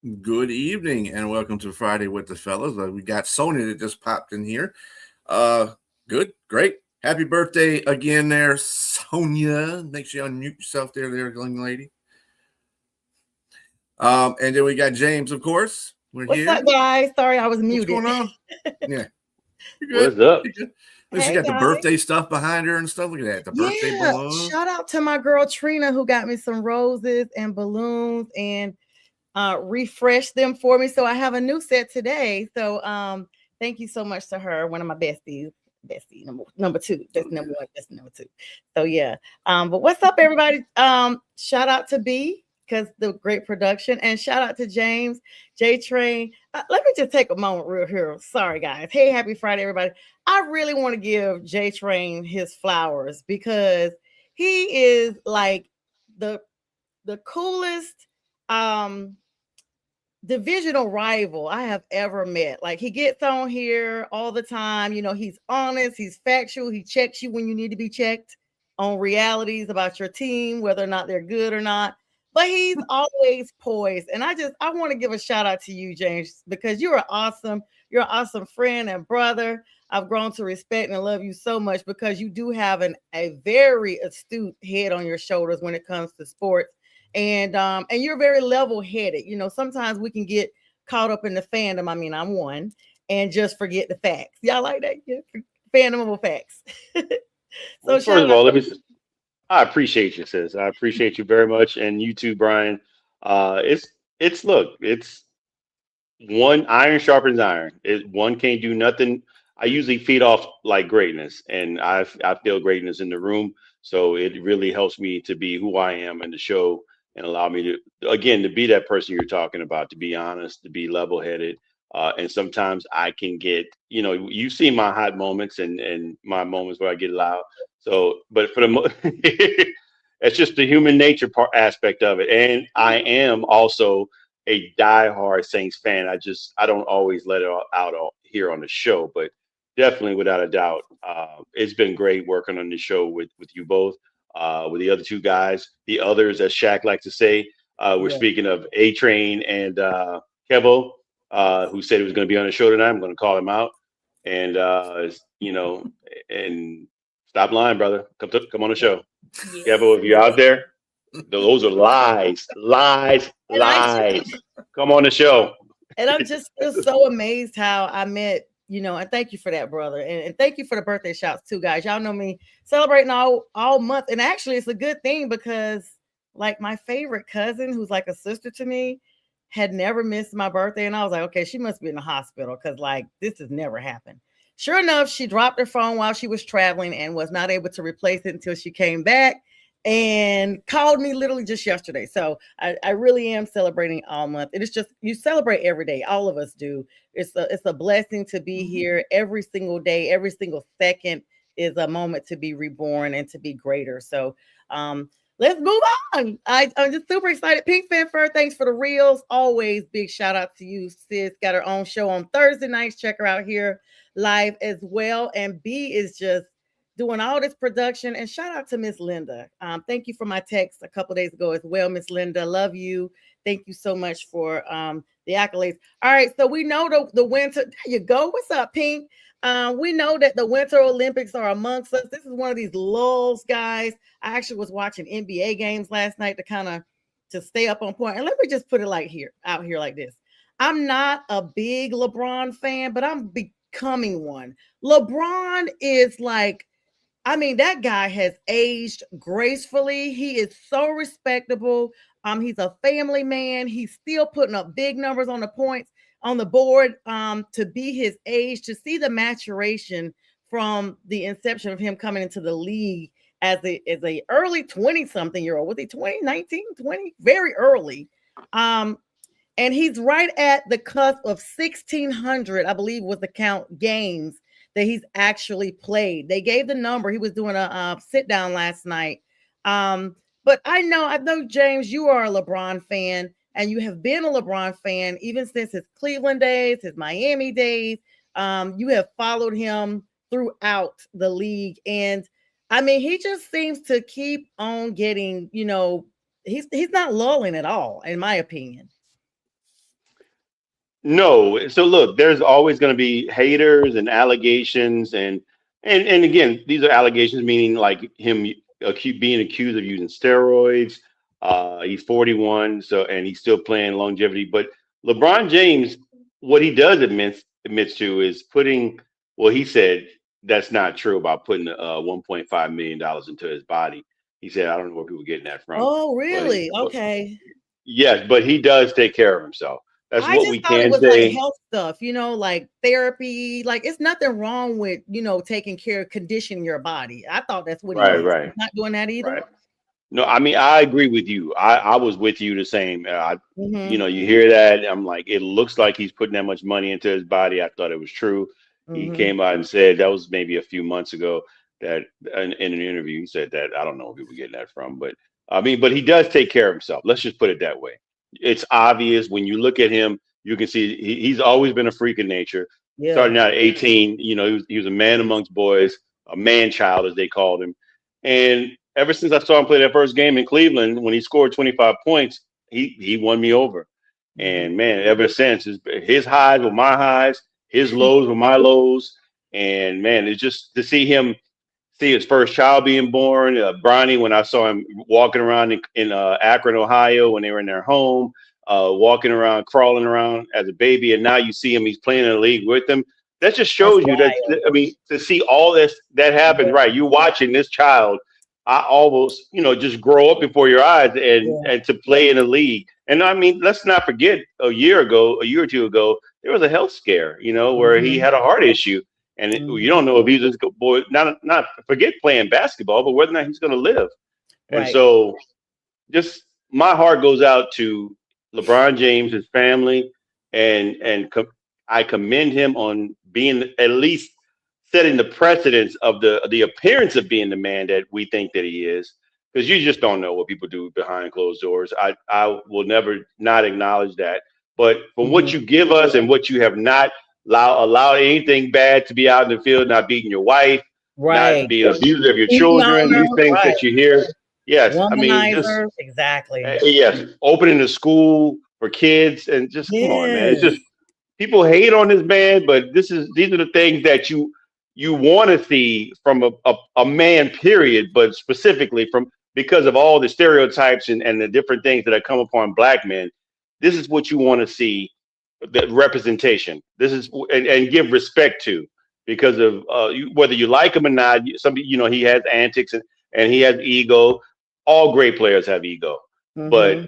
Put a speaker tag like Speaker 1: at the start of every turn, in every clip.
Speaker 1: Good evening and welcome to Friday with the Fellas. We got Sonia that just popped in here. Good, great. Happy birthday again there, Sonia. Make sure you unmute yourself there, young lady. And then we got James, of course. We're
Speaker 2: What's
Speaker 1: here.
Speaker 2: up, guys? Sorry, I was
Speaker 1: What's
Speaker 2: muted.
Speaker 1: going on? Yeah, you're good.
Speaker 3: What's up?
Speaker 1: You're good. She
Speaker 2: Hey,
Speaker 1: got the
Speaker 2: guys.
Speaker 1: birthday stuff behind her and stuff. Look at that. The birthday
Speaker 2: Yeah,
Speaker 1: balloon.
Speaker 2: shout out to my girl Trina who got me some roses and balloons and refreshed them for me. So I have a new set today. So thank you so much to her, one of my besties. Bestie number two. That's number one. That's number two. So yeah. But what's up, everybody? Shout out to B because the great production, and shout out to James J Train. Let me just take a moment real here. Sorry, guys. Hey, happy Friday, everybody. I really want to give J Train his flowers because he is like the coolest divisional rival I have ever met. Like, he gets on here all the time. You know, he's honest, he's factual, he checks you when you need to be checked on realities about your team, whether or not they're good or not. But he's always poised. And I want to give a shout out to you, James, because you're awesome. You're an awesome friend and brother. I've grown to respect and love you so much because you do have a very astute head on your shoulders when it comes to sports, and you're very level-headed. You know, sometimes we can get caught up in the fandom. I mean, I'm one, and just forget the facts. Y'all like that? Yeah, fandom of facts. So
Speaker 3: Well,
Speaker 2: shout
Speaker 3: first of
Speaker 2: out.
Speaker 3: all, I appreciate you, sis. I appreciate you very much, and you too, Brian. It's one iron sharpens iron. One can't do nothing. I usually feed off like greatness, and I feel greatness in the room. So it really helps me to be who I am in the show and allow me to again to be that person you're talking about, to be honest, to be level headed. And sometimes I can get, you see my hot moments and my moments where I get loud. So, but for it's just the human nature part aspect of it. And I am also a diehard Saints fan. I don't always let it out here on the show, but definitely without a doubt, it's been great working on the show with you both, with the other two guys, the others, as Shaq likes to say. We're
Speaker 2: Yeah.
Speaker 3: speaking of A Train and Kevo, who said he was going to be on the show tonight. I'm going to call him out, and and stop lying, brother. Come on the show,
Speaker 2: Yes.
Speaker 3: Kevo. If you're out there, those are lies, lies,
Speaker 2: And I
Speaker 3: lies. Come on the show.
Speaker 2: And I'm just still so amazed how I met, and thank you for that, brother. And thank you for the birthday shouts too, guys. Y'all know me celebrating all month. And actually it's a good thing because like my favorite cousin, who's like a sister to me, had never missed my birthday. And I was like, okay, she must be in the hospital because like this has never happened. Sure enough, she dropped her phone while she was traveling and was not able to replace it until she came back and called me literally just yesterday. So I really am celebrating all month. It is just, you celebrate every day. All of us do. It's a blessing to be here every single day. Every single second is a moment to be reborn and to be greater. So let's move on. I'm just super excited. Pink Fanfare, thanks for the reels. Always big shout out to you, sis. Got her own show on Thursday nights. Check her out here live as well. And B is just doing all this production. And shout out to Miss Linda. Thank you for my text a couple days ago as well, Miss Linda. Love you. Thank you so much for the accolades. All right, so we know the winter. There you go. What's up, Pink? We know that the Winter Olympics are amongst us. This is one of these lulls, guys. I actually was watching NBA games last night to stay up on point. And let me just put it out here like this. I'm not a big LeBron fan, but I'm becoming one. LeBron is like, I mean, that guy has aged gracefully. He is so respectable. He's a family man. He's still putting up big numbers on the points on the board. To be his age, to see the maturation from the inception of him coming into the league as a early 20 something year old. Was he 20, 19, 20? Very early. Um, and he's right at the cusp of 1,600, I believe was the count, games that he's actually played. They gave the number. He was doing a sit down last night. But I know, James, you are a LeBron fan, and you have been a LeBron fan even since his Cleveland days, his Miami days. You have followed him throughout the league, and I mean, he just seems to keep on getting. He's not lulling at all, in my opinion.
Speaker 3: No. So look, there's always going to be haters and allegations, and again, these are allegations meaning like him being accused of using steroids. He's 41, so and he's still playing longevity. But LeBron James, what he does admits to is putting. Well, he said that's not true about putting 1.5 million dollars into his body. He said, I don't know where people are getting that from,
Speaker 2: Oh,
Speaker 3: but
Speaker 2: really? Okay.
Speaker 3: yes, but he does take care of himself. That's
Speaker 2: I
Speaker 3: what
Speaker 2: just
Speaker 3: we
Speaker 2: thought it
Speaker 3: can
Speaker 2: was like
Speaker 3: say.
Speaker 2: health stuff, like therapy. Like it's nothing wrong with, taking care of conditioning your body. I thought that's what he
Speaker 3: Right,
Speaker 2: meant.
Speaker 3: right,
Speaker 2: He's not doing that either.
Speaker 3: right. No, I mean I agree with you. I was with you the same.
Speaker 2: Mm-hmm.
Speaker 3: You hear that? I'm like, it looks like he's putting that much money into his body. I thought it was true. He
Speaker 2: Mm-hmm.
Speaker 3: came out and said that was maybe a few months ago that in an interview he said that I don't know where people getting that from, but I mean, but he does take care of himself. Let's just put it that way. It's obvious when you look at him, you can see he's always been a freak of nature.
Speaker 2: Yeah.
Speaker 3: Starting out at 18, he was a man amongst boys, a man child as they called him, and ever since I saw him play that first game in Cleveland, when he scored 25 points, he won me over.
Speaker 2: Mm-hmm.
Speaker 3: And man, ever since his highs were my highs, his lows were my lows. And man, it's just to see his first child being born. Bronny, when I saw him walking around in Akron, Ohio, when they were in their home, walking around, crawling around as a baby, and now you see him, he's playing in the league with them. That just
Speaker 2: That's
Speaker 3: shows you that,
Speaker 2: wild.
Speaker 3: I mean, to see all this that happens,
Speaker 2: Yeah.
Speaker 3: right? You're watching this child, I almost, just grow up before your eyes and
Speaker 2: Yeah.
Speaker 3: and to play in the league. And I mean, let's not forget a year or two ago, there was a health scare, where he
Speaker 2: Mm-hmm.
Speaker 3: had a heart issue and you
Speaker 2: Mm-hmm.
Speaker 3: don't know if he's just boy not forget playing basketball, but whether or not he's going to live. And
Speaker 2: Right.
Speaker 3: so, just my heart goes out to LeBron James, his family, and I commend him on being at least setting the precedence of the appearance of being the man that we think that he is. Because you just don't know what people do behind closed doors. I will never not acknowledge that. But from
Speaker 2: Mm-hmm.
Speaker 3: what you give us and what you have not allowed anything bad to be out in the field, not beating your wife, not
Speaker 2: Right.
Speaker 3: being abusive of your
Speaker 2: Cheating
Speaker 3: children,
Speaker 2: on her.
Speaker 3: these things
Speaker 2: Right.
Speaker 3: that you hear. Yes, I mean, just
Speaker 2: Womanizer. Exactly.
Speaker 3: yes, opening the school for kids and just come on, man. It's
Speaker 2: Yes.
Speaker 3: just people hate on this man, but these are the things that you want to see from a man, period, but specifically from because of all the stereotypes and the different things that have come upon black men. This is what you want to see, the representation. This is and give respect to because of whether you like him or not. Some he has antics and he has ego. All great players have ego, but
Speaker 2: Mm-hmm.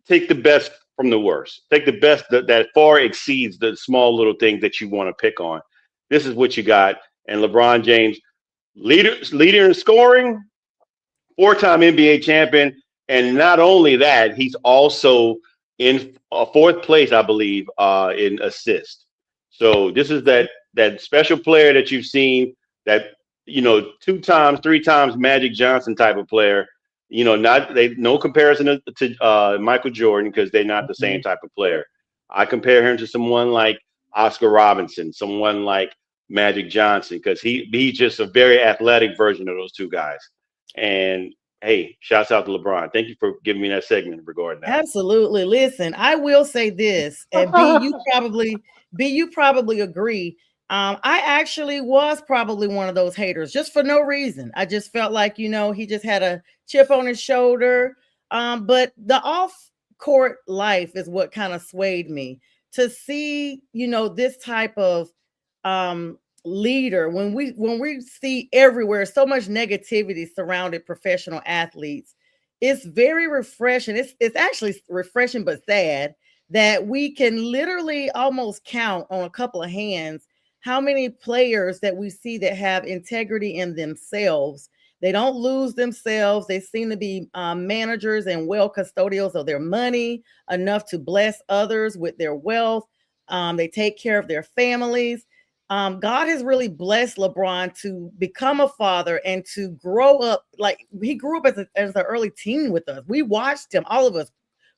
Speaker 3: take the best from the worst. Take the best that far exceeds the small little things that you want to pick on. This is what you got. And LeBron James, leader in scoring, four-time NBA champion, and not only that, he's also in fourth place, I believe, in assist. So this is that special player that you've seen that two times, three times Magic Johnson type of player. Not no comparison to Michael Jordan because they're not the
Speaker 2: Mm-hmm.
Speaker 3: same type of player. I compare him to someone like Oscar Robinson, someone like Magic Johnson because he's just a very athletic version of those two guys. And hey, shouts out to LeBron. Thank you for giving me that segment regarding that.
Speaker 2: Absolutely. Listen, I will say this, and B, you probably agree. I actually was probably one of those haters just for no reason. I just felt like, he just had a chip on his shoulder. But the off court life is what kind of swayed me to see, this type of leader when we see everywhere so much negativity surrounded professional athletes. It's very refreshing. It's actually refreshing but sad that we can literally almost count on a couple of hands how many players that we see that have integrity in themselves. They don't lose themselves. They seem to be managers and well custodials of their money, enough to bless others with their wealth. They take care of their families. God has really blessed LeBron to become a father and to grow up. Like he grew up as an early teen with us. We watched him, all of us,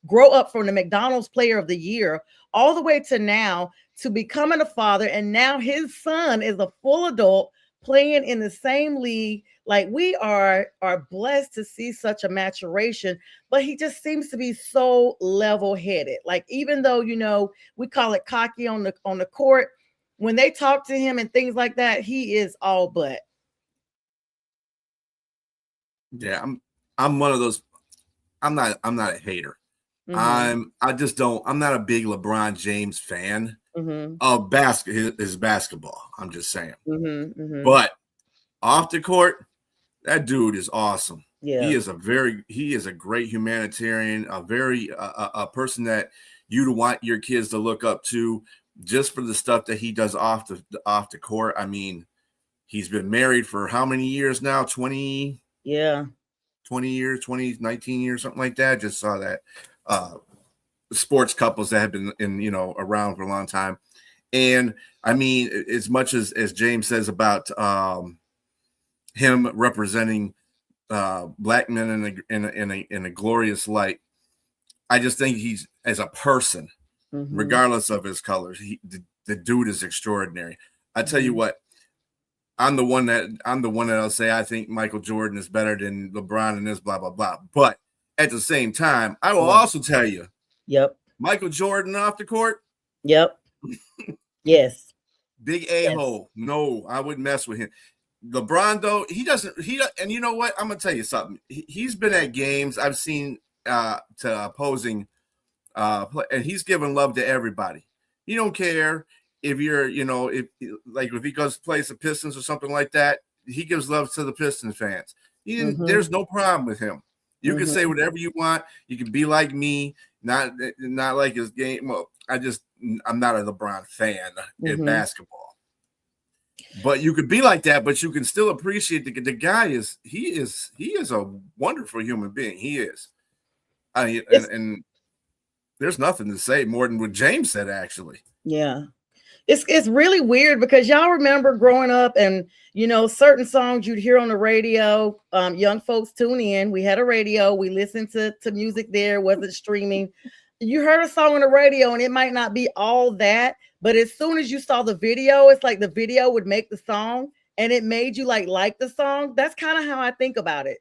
Speaker 2: grow up from the McDonald's Player of the Year all the way to now to becoming a father. And now his son is a full adult playing in the same league. Like we are blessed to see such a maturation, but he just seems to be so level-headed. Like even though we call it cocky on the court, when they talk to him and things like that, he is all but.
Speaker 1: Yeah, I'm one of those. I'm not a hater.
Speaker 2: Mm-hmm.
Speaker 1: I'm not a big LeBron James fan
Speaker 2: Mm-hmm.
Speaker 1: of his basketball. I'm just saying.
Speaker 2: Mm-hmm. Mm-hmm.
Speaker 1: But off the court, that dude is awesome.
Speaker 2: Yeah.
Speaker 1: He is a great humanitarian, a person that you'd want your kids to look up to just for the stuff that he does off the court. I mean, he's been married for how many years now? 20
Speaker 2: Yeah.
Speaker 1: 20 years, 19 years, something like that. Just saw that. Sports couples that have been around for a long time. And I mean, as much as James says about him representing black men in a glorious light, I just think he's, as a person, regardless of his colors, the dude is extraordinary. I tell you what, I'm the one that'll say I think Michael Jordan is better than LeBron and this blah blah blah. But at the same time, I will also tell you, Michael Jordan off the court,
Speaker 2: yes,
Speaker 1: big a-hole. No, I wouldn't mess with him. LeBron though, he doesn't. And you know what? I'm gonna tell you something. He's been at games I've seen to opposing play, and he's giving love to everybody. He don't care if you're, if he goes plays the Pistons or something like that, he gives love to the Pistons fans. There's no problem with him. You can say whatever you want. You can be like me, not like his game. Well, I'm not a LeBron fan in basketball. But you could be like that, but you can still appreciate the guy he is a wonderful human being. He is. And there's nothing to say more than what James said, actually.
Speaker 2: Yeah. It's really weird because y'all remember growing up and certain songs you'd hear on the radio. Young folks tune in. We had a radio. We listened to music there. Wasn't streaming. You heard a song on the radio and it might not be all that, but as soon as you saw the video, it's like the video would make the song and it made you like the song. That's kind of how I think about it.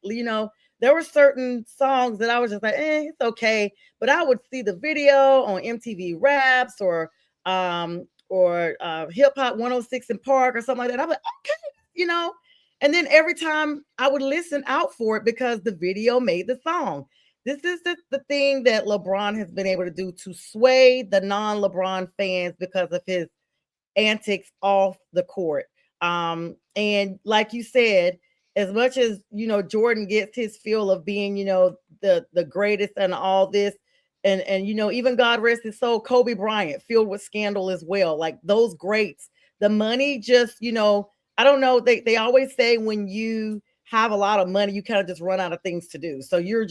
Speaker 2: There were certain songs that I was just like, it's okay. But I would see the video on MTV Raps or Hip Hop 106 in Park or something like that. I'm like, okay, and then every time I would listen out for it because the video made the song. This is the thing that LeBron has been able to do to sway the non-LeBron fans because of his antics off the court. And like you said, as much as Jordan gets his feel of being, the greatest and all this, and even God rest his soul, Kobe Bryant, filled with scandal as well. Like those greats, the money just, I don't know. They always say when you have a lot of money, you kind of just run out of things to do. So you're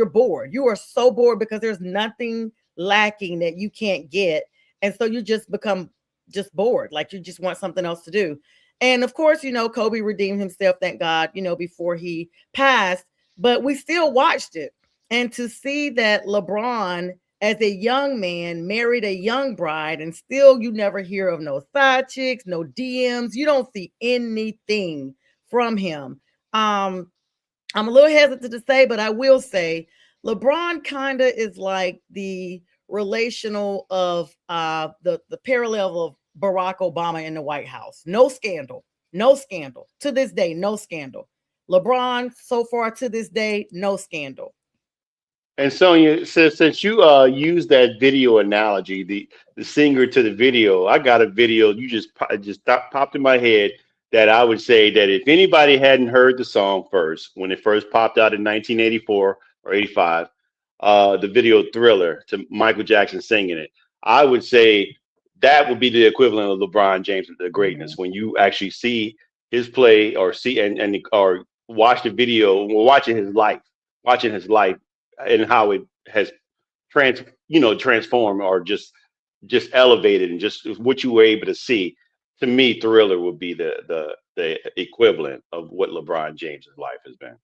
Speaker 2: bored. You are so bored because there's nothing lacking that you can't get. And so you just become just bored. Like you just want something else to do. And of course, Kobe redeemed himself, thank God, before he passed, but we still watched it. And to see that LeBron, as a young man, married a young bride, and still you never hear of no side chicks, no DMs. You don't see anything from him. I'm a little hesitant to say, but I will say LeBron kind of is like the relational of the parallel of Barack Obama in the White House. No scandal to this day. No scandal. LeBron so far to this day, no scandal.
Speaker 3: And Sonia, since you used that video analogy, the singer to the video, I got a video you just popped in my head that I would say that if anybody hadn't heard the song first, when it first popped out in 1984 or 85, the video Thriller to Michael Jackson singing it, I would say that would be the equivalent of LeBron James the greatness. When you actually see his play or see or watch the video, or watching his life and how it has transformed or just elevated and just what you were able to see. To me, Thriller would be the equivalent of what LeBron James's life has been.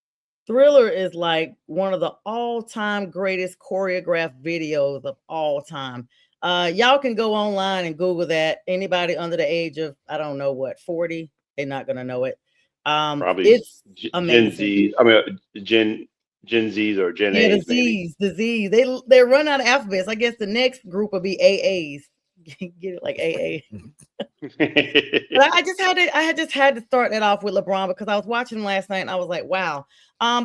Speaker 2: Thriller is like one of the all-time greatest choreographed videos of all time. Y'all can go online and Google that. Anybody under the age of, I don't know what, 40, they're not gonna know it.
Speaker 3: Probably
Speaker 2: It's
Speaker 3: Gen
Speaker 2: amazing.
Speaker 3: Z. I mean, Gen Zs or Gen
Speaker 2: Yeah, the
Speaker 3: A's maybe.
Speaker 2: Z's, the Z's. They run out of alphabets. I guess the next group will be AAs. Get it like AA. But I just had to, just had to start that off with LeBron because I was watching him last night and I was like, wow.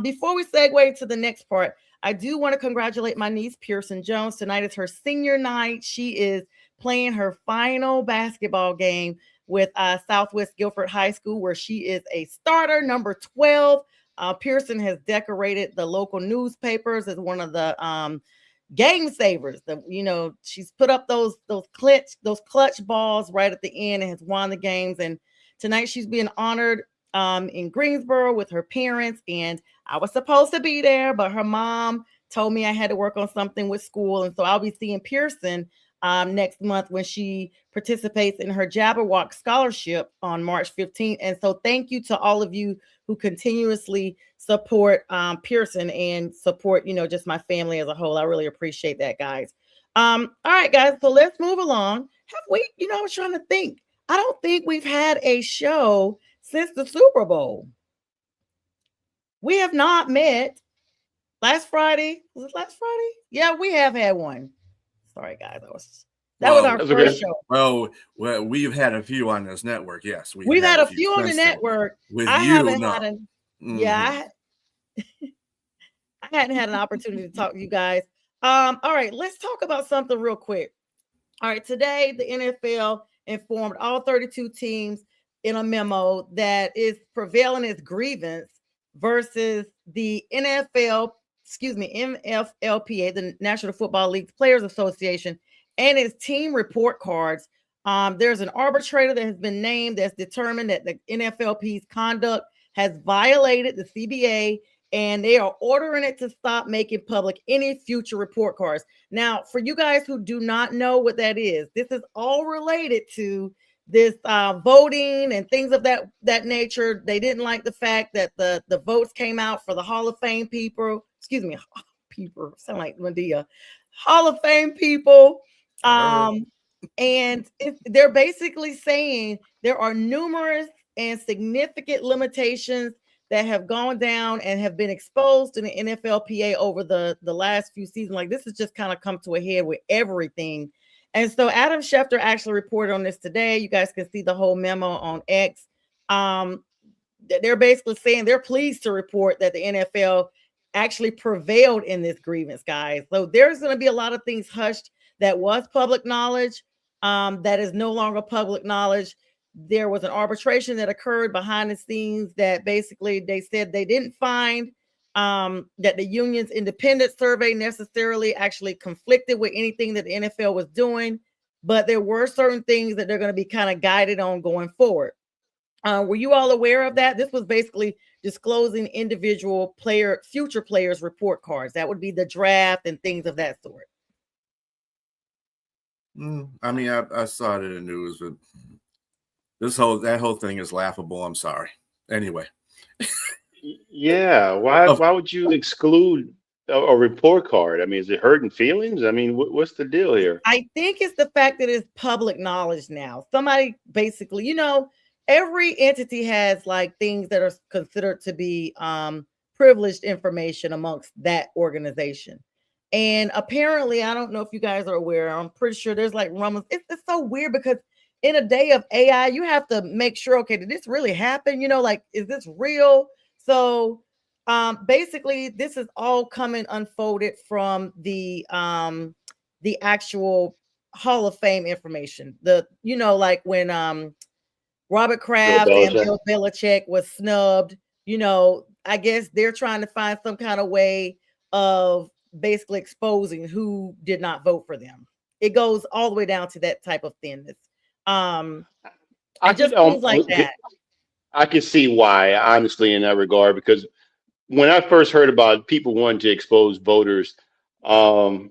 Speaker 2: Before we segue to the next part, I do want to congratulate my niece Pearson Jones. Tonight is her senior night. She is playing her final basketball game with Southwest Guilford High School, where she is a starter, number 12. Pearson has decorated the local newspapers as one of the game savers. She's put up those clutch balls right at the end and has won the games. And tonight she's being honored in Greensboro with her parents. And I was supposed to be there, but her mom told me I had to work on something with school. And so I'll be seeing Pearson next month when she participates in her Jabberwock scholarship on March 15th. And so thank you to all of you who continuously support Pearson and support, just my family as a whole. I really appreciate that, guys. All right, guys, so let's move along. Have we, I was trying to think. I don't think we've had a show since the Super Bowl. We have not met. Last Friday, was it last Friday? Yeah, we have had one. Sorry, guys, that was our first show.
Speaker 1: Well, we've had a few on this network. Yes,
Speaker 2: we've had a few on the network.
Speaker 1: With
Speaker 2: I
Speaker 1: you,
Speaker 2: haven't
Speaker 1: no.
Speaker 2: had I hadn't had an opportunity to talk to you guys. All right, let's talk about something real quick. All right, today the NFL informed all 32 teams in a memo that is prevailing as grievance versus the MFLPA, the National Football League Players Association, and its team report cards. There's an arbitrator that has been named that's determined that the NFLP's conduct has violated the CBA, and they are ordering it to stop making public any future report cards. Now, for you guys who do not know what that is, this is all related to this voting and things of that nature. They didn't like the fact that the votes came out for the Hall of Fame people. Excuse me, people sound like Medea. Hall of Fame people. And they're basically saying there are numerous and significant limitations that have gone down and have been exposed in the NFLPA over the last few seasons. Like, this has just kind of come to a head with everything. And so Adam Schefter actually reported on this today. You guys can see the whole memo on X. They're basically saying they're pleased to report that the NFL actually prevailed in this grievance, guys. So there's going to be a lot of things hushed that was public knowledge that is no longer public knowledge. There was an arbitration that occurred behind the scenes that basically they said they didn't find that the union's independent survey necessarily actually conflicted with anything that the NFL was doing, but there were certain things that they're going to be kind of guided on going forward. Were you all aware of that? This was basically disclosing individual future players' report cards. That would be the draft and things of that sort.
Speaker 1: I mean, I saw it in the news, but that whole thing is laughable. I'm sorry. Anyway.
Speaker 3: Yeah. Why would you exclude a report card? I mean, is it hurting feelings? I mean, what's the deal here?
Speaker 2: I think it's the fact that it's public knowledge now. Somebody basically, every entity has like things that are considered to be privileged information amongst that organization. And apparently, I don't know if you guys are aware, I'm pretty sure there's like rumors. It's so weird because in a day of AI, you have to make sure, okay, did this really happen? Like, is this real? So basically, this is all coming unfolded from the actual Hall of Fame information. Like when Robert Kraft and Bill Belichick was snubbed, I guess they're trying to find some kind of way of basically exposing who did not vote for them. It goes all the way down to that type of thinness. Just things like that.
Speaker 3: I can see why, honestly, in that regard, because when I first heard about people wanting to expose voters, I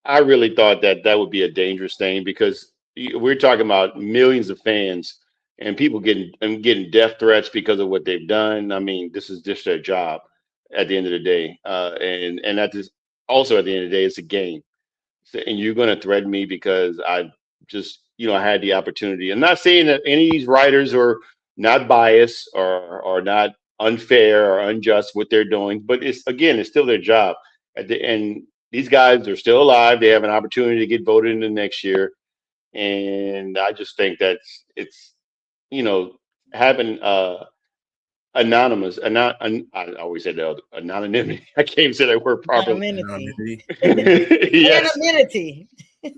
Speaker 3: really thought that would be a dangerous thing, because we're talking about millions of fans and people getting death threats because of what they've done. I mean, this is just their job at the end of the day. And that is also, at the end of the day, it's a game. So, and you're going to threaten me because I just, I had the opportunity. I'm not saying that any of these writers or not biased or not unfair or unjust what they're doing, but it's still their job. At the end, these guys are still alive. They have an opportunity to get voted in the next year, and I just think that's it's you know having I always said the other anonymity. I can't even say that word properly.
Speaker 2: Anonymity.
Speaker 3: Yes,
Speaker 2: Anonymity.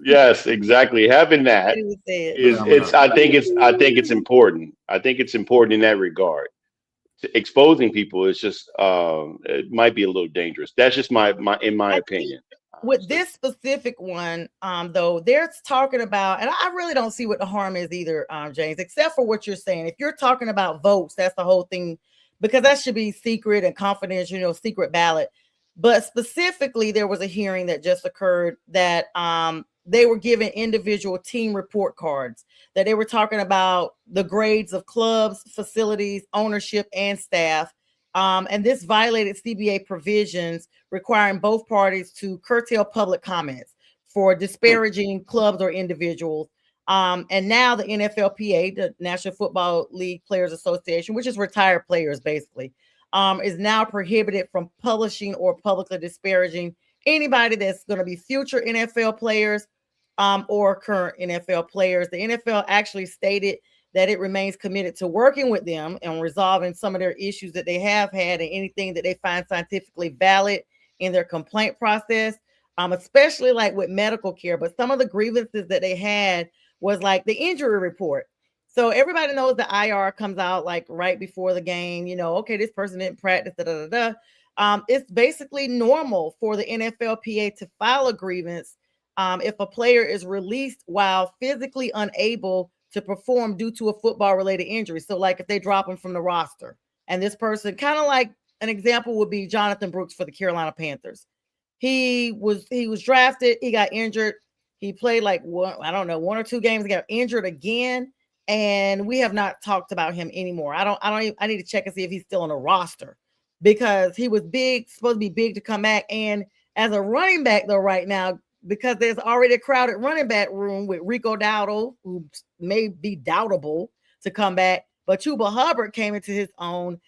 Speaker 3: yes, exactly. Having that
Speaker 2: He would say it.
Speaker 3: is it's I think it's important. I think it's important in that regard. Exposing people is just it might be a little dangerous. That's just my in my
Speaker 2: I think
Speaker 3: opinion.
Speaker 2: with
Speaker 3: Honestly.
Speaker 2: this specific one, though, they're talking about, and I really don't see what the harm is either, James, except for what you're saying. If you're talking about votes, that's the whole thing, because that should be secret and confidential, secret ballot. But specifically, there was a hearing that just occurred that they were given individual team report cards, that they were talking about the grades of clubs, facilities, ownership, and staff. And this violated CBA provisions requiring both parties to curtail public comments for disparaging clubs or individuals. And now the NFLPA, the National Football League Players Association, which is retired players basically, is now prohibited from publishing or publicly disparaging anybody that's going to be future NFL players or current NFL players. The NFL actually stated that it remains committed to working with them and resolving some of their issues that they have had and anything that they find scientifically valid in their complaint process, especially like with medical care. But some of the grievances that they had was like the injury report. So everybody knows the IR comes out like right before the game, okay, this person didn't practice, da, da, da, da. It's basically normal for the NFLPA to file a grievance if a player is released while physically unable to perform due to a football related injury. So like if they drop him from the roster and this person, kind of like an example would be Jonathan Brooks for the Carolina Panthers. He was drafted, he got injured. He played like one or two games, got injured again, and we have not talked about him anymore. I need to check and see if he's still on the roster because he was big, supposed to be big to come back. And as a running back though, right now, because there's already a crowded running back room with Rico Dowdle, who may be doubtable to come back, but Chuba Hubbard came into his own.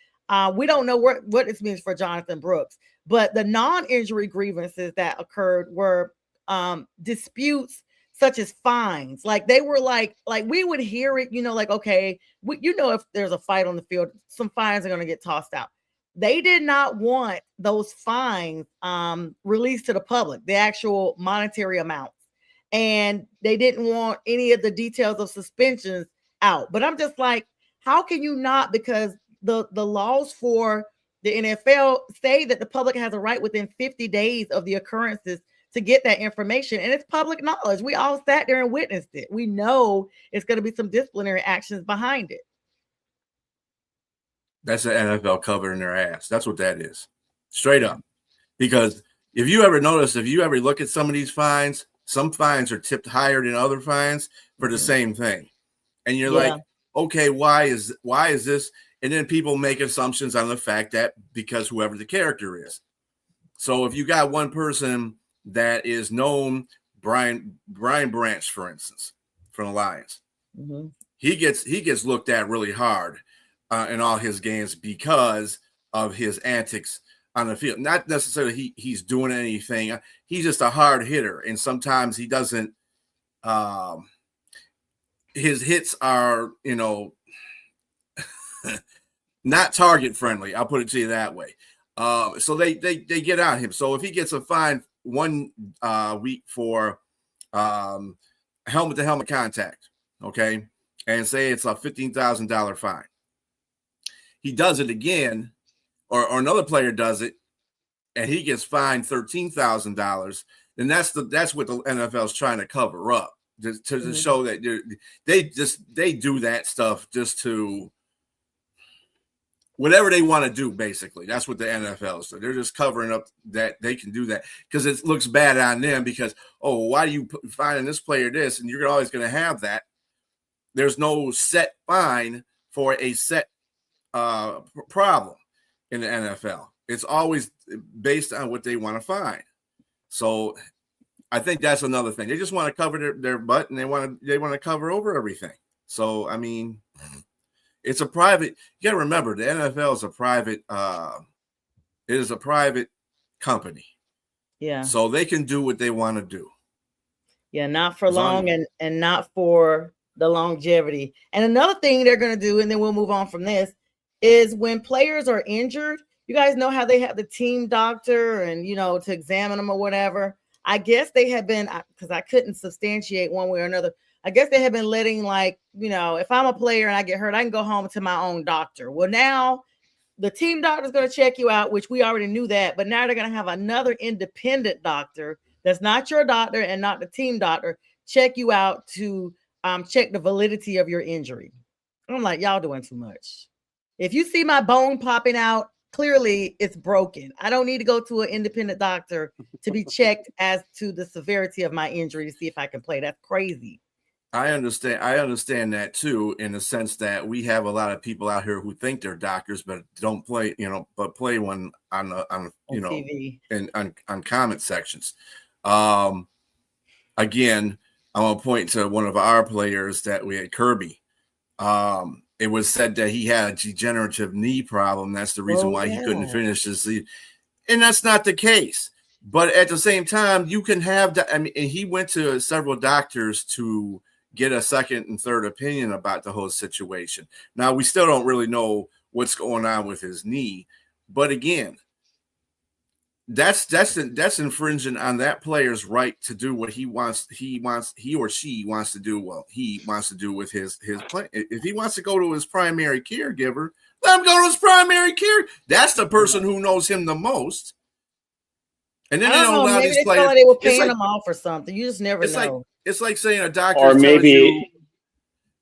Speaker 2: We don't know what this means for Jonathan Brooks, but the non-injury grievances that occurred were disputes such as fines. Like they were like we would hear it, like, okay, if there's a fight on the field, some fines are going to get tossed out. They did not want those fines released to the public, the actual monetary amounts. And they didn't want any of the details of suspensions out. But I'm just like, how can you not? Because the laws for the NFL say that the public has a right within 50 days of the occurrences to get that information. And it's public knowledge. We all sat there and witnessed it. We know it's going to be some disciplinary actions behind it.
Speaker 1: That's the NFL covering their ass. That's what that is. Straight up. Because if you ever look at some of these fines, some fines are tipped higher than other fines for the same thing. And you're like, okay, why is this? And then people make assumptions on the fact that because whoever the character is. So if you got one person that is known, Brian Branch, for instance, from the Lions, he gets looked at really hard in all his games because of his antics on the field. Not necessarily he's doing anything. He's just a hard hitter, and sometimes he doesn't. His hits are, not target friendly. I'll put it to you that way. So they get on him. So if he gets a fine 1 week for helmet to helmet contact, okay, and say it's a $15,000 fine, he does it again, or another player does it, and he gets fined $13,000. Then that's what the NFL is trying to cover up to show that they do that stuff just to whatever they want to do. Basically, that's what the NFL is. So they're just covering up that they can do that because it looks bad on them. Because why do you finding this player this, and you're always going to have that. There's no set fine for a set problem in the NFL. It's always based on what they want to find. So I think that's another thing. They just want to cover their butt, and they want to cover over everything. So I mean, It's a private. You got to remember, the NFL is a private. It is a private company.
Speaker 2: Yeah.
Speaker 1: So they can do what they want to do.
Speaker 2: Yeah, not for long and not for the longevity. And another thing they're going to do, and then we'll move on from this, is when players are injured, you guys know how they have the team doctor and, to examine them or whatever. I guess they have been, because I couldn't substantiate one way or another. I guess they have been letting, if I'm a player and I get hurt, I can go home to my own doctor. Well, now the team doctor is going to check you out, which we already knew that, but now they're going to have another independent doctor that's not your doctor and not the team doctor check you out to check the validity of your injury. I'm like, y'all doing too much. If you see my bone popping out, clearly it's broken. I don't need to go to an independent doctor to be checked as to the severity of my injury to see if I can play. That's crazy.
Speaker 1: I understand that too, in the sense that we have a lot of people out here who think they're doctors, but don't play, but play one on
Speaker 2: TV
Speaker 1: and on comment sections. Again, I'm gonna point to one of our players that we had, Kirby. It was said that he had a degenerative knee problem. That's the reason why he couldn't finish his season, and that's not the case. But at the same time, you can have that. I mean, and he went to several doctors to get a second and third opinion about the whole situation. Now, we still don't really know what's going on with his knee, but again, that's infringing on that player's right to do what he or she wants to do. Well, he wants to do with his play. If he wants to go to his primary caregiver, let him go to his primary care. That's the person who knows him the most. And then
Speaker 2: maybe they felt like they were paying them off or something. You just never know.
Speaker 1: It's like saying a doctor,
Speaker 3: or maybe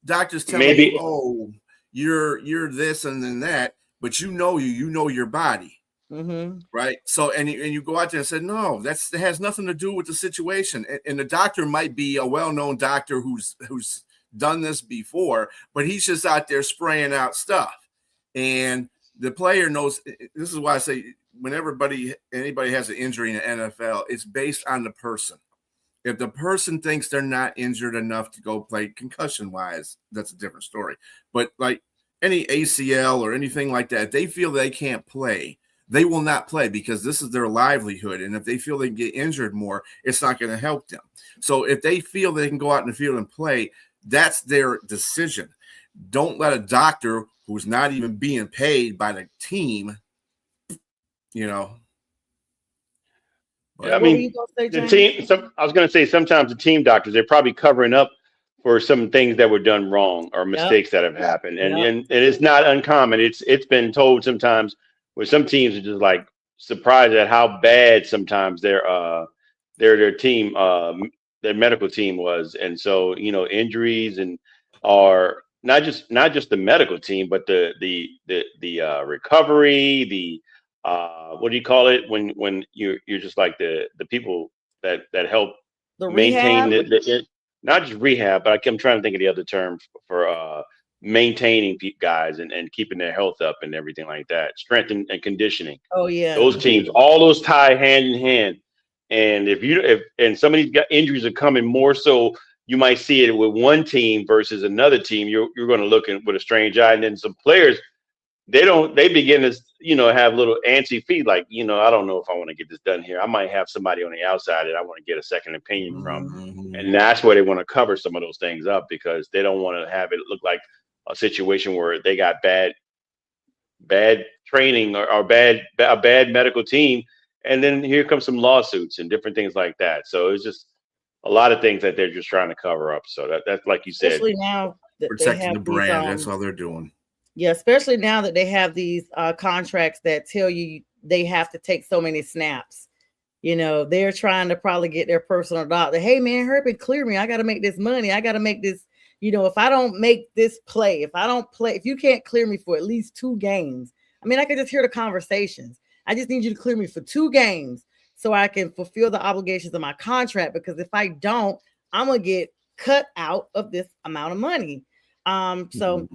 Speaker 1: doctor's telling you, oh, you're this and then that, but you know your body.
Speaker 2: Mm-hmm.
Speaker 1: Right. So and you go out there and say, no, that has nothing to do with the situation. And the doctor might be a well-known doctor who's done this before, but he's just out there spraying out stuff. And the player knows. This is why I say when anybody has an injury in the NFL, it's based on the person. If the person thinks they're not injured enough to go play concussion-wise, that's a different story. But like any ACL or anything like that, they feel they can't play. They will not play because this is their livelihood. And if they feel they can get injured more, it's not going to help them. So if they feel they can go out in the field and play, that's their decision. Don't let a doctor who's not even being paid by the team,
Speaker 3: I mean, the team. I was going to say sometimes the team doctors, they're probably covering up for some things that were done wrong or mistakes that have happened, and it's not uncommon. It's been told sometimes where some teams are just like surprised at how bad sometimes their team, their medical team was, and so injuries and are not just the medical team, but the recovery, the what do you call it when you're just like the people that help maintain the not just rehab, but I'm trying to think of the other term for maintaining guys and keeping their health up and everything like that, strength and conditioning.
Speaker 2: Oh yeah,
Speaker 3: those teams, all those tie hand in hand. And if some of these injuries are coming more so, you might see it with one team versus another team. You're going to look with a strange eye, and then some players. They begin to have little antsy feet, like, I don't know if I want to get this done here. I might have somebody on the outside that I want to get a second opinion from.
Speaker 1: Mm-hmm.
Speaker 3: And that's where they want to cover some of those things up, because they don't want to have it look like a situation where they got bad training or a bad medical team. And then here comes some lawsuits and different things like that. So it's just a lot of things that they're just trying to cover up. So that's like you said,
Speaker 2: especially now that
Speaker 1: protecting the brand. That's all they're doing.
Speaker 2: Yeah, especially now that they have these contracts that tell you they have to take so many snaps. They're trying to probably get their personal doctor. Hey, man, hurry up and clear me. I got to make this money. I got to make this. If I don't make this play, if you can't clear me for at least 2 games, I mean, I can just hear the conversations. I just need you to clear me for 2 games so I can fulfill the obligations of my contract. Because if I don't, I'm going to get cut out of this amount of money. So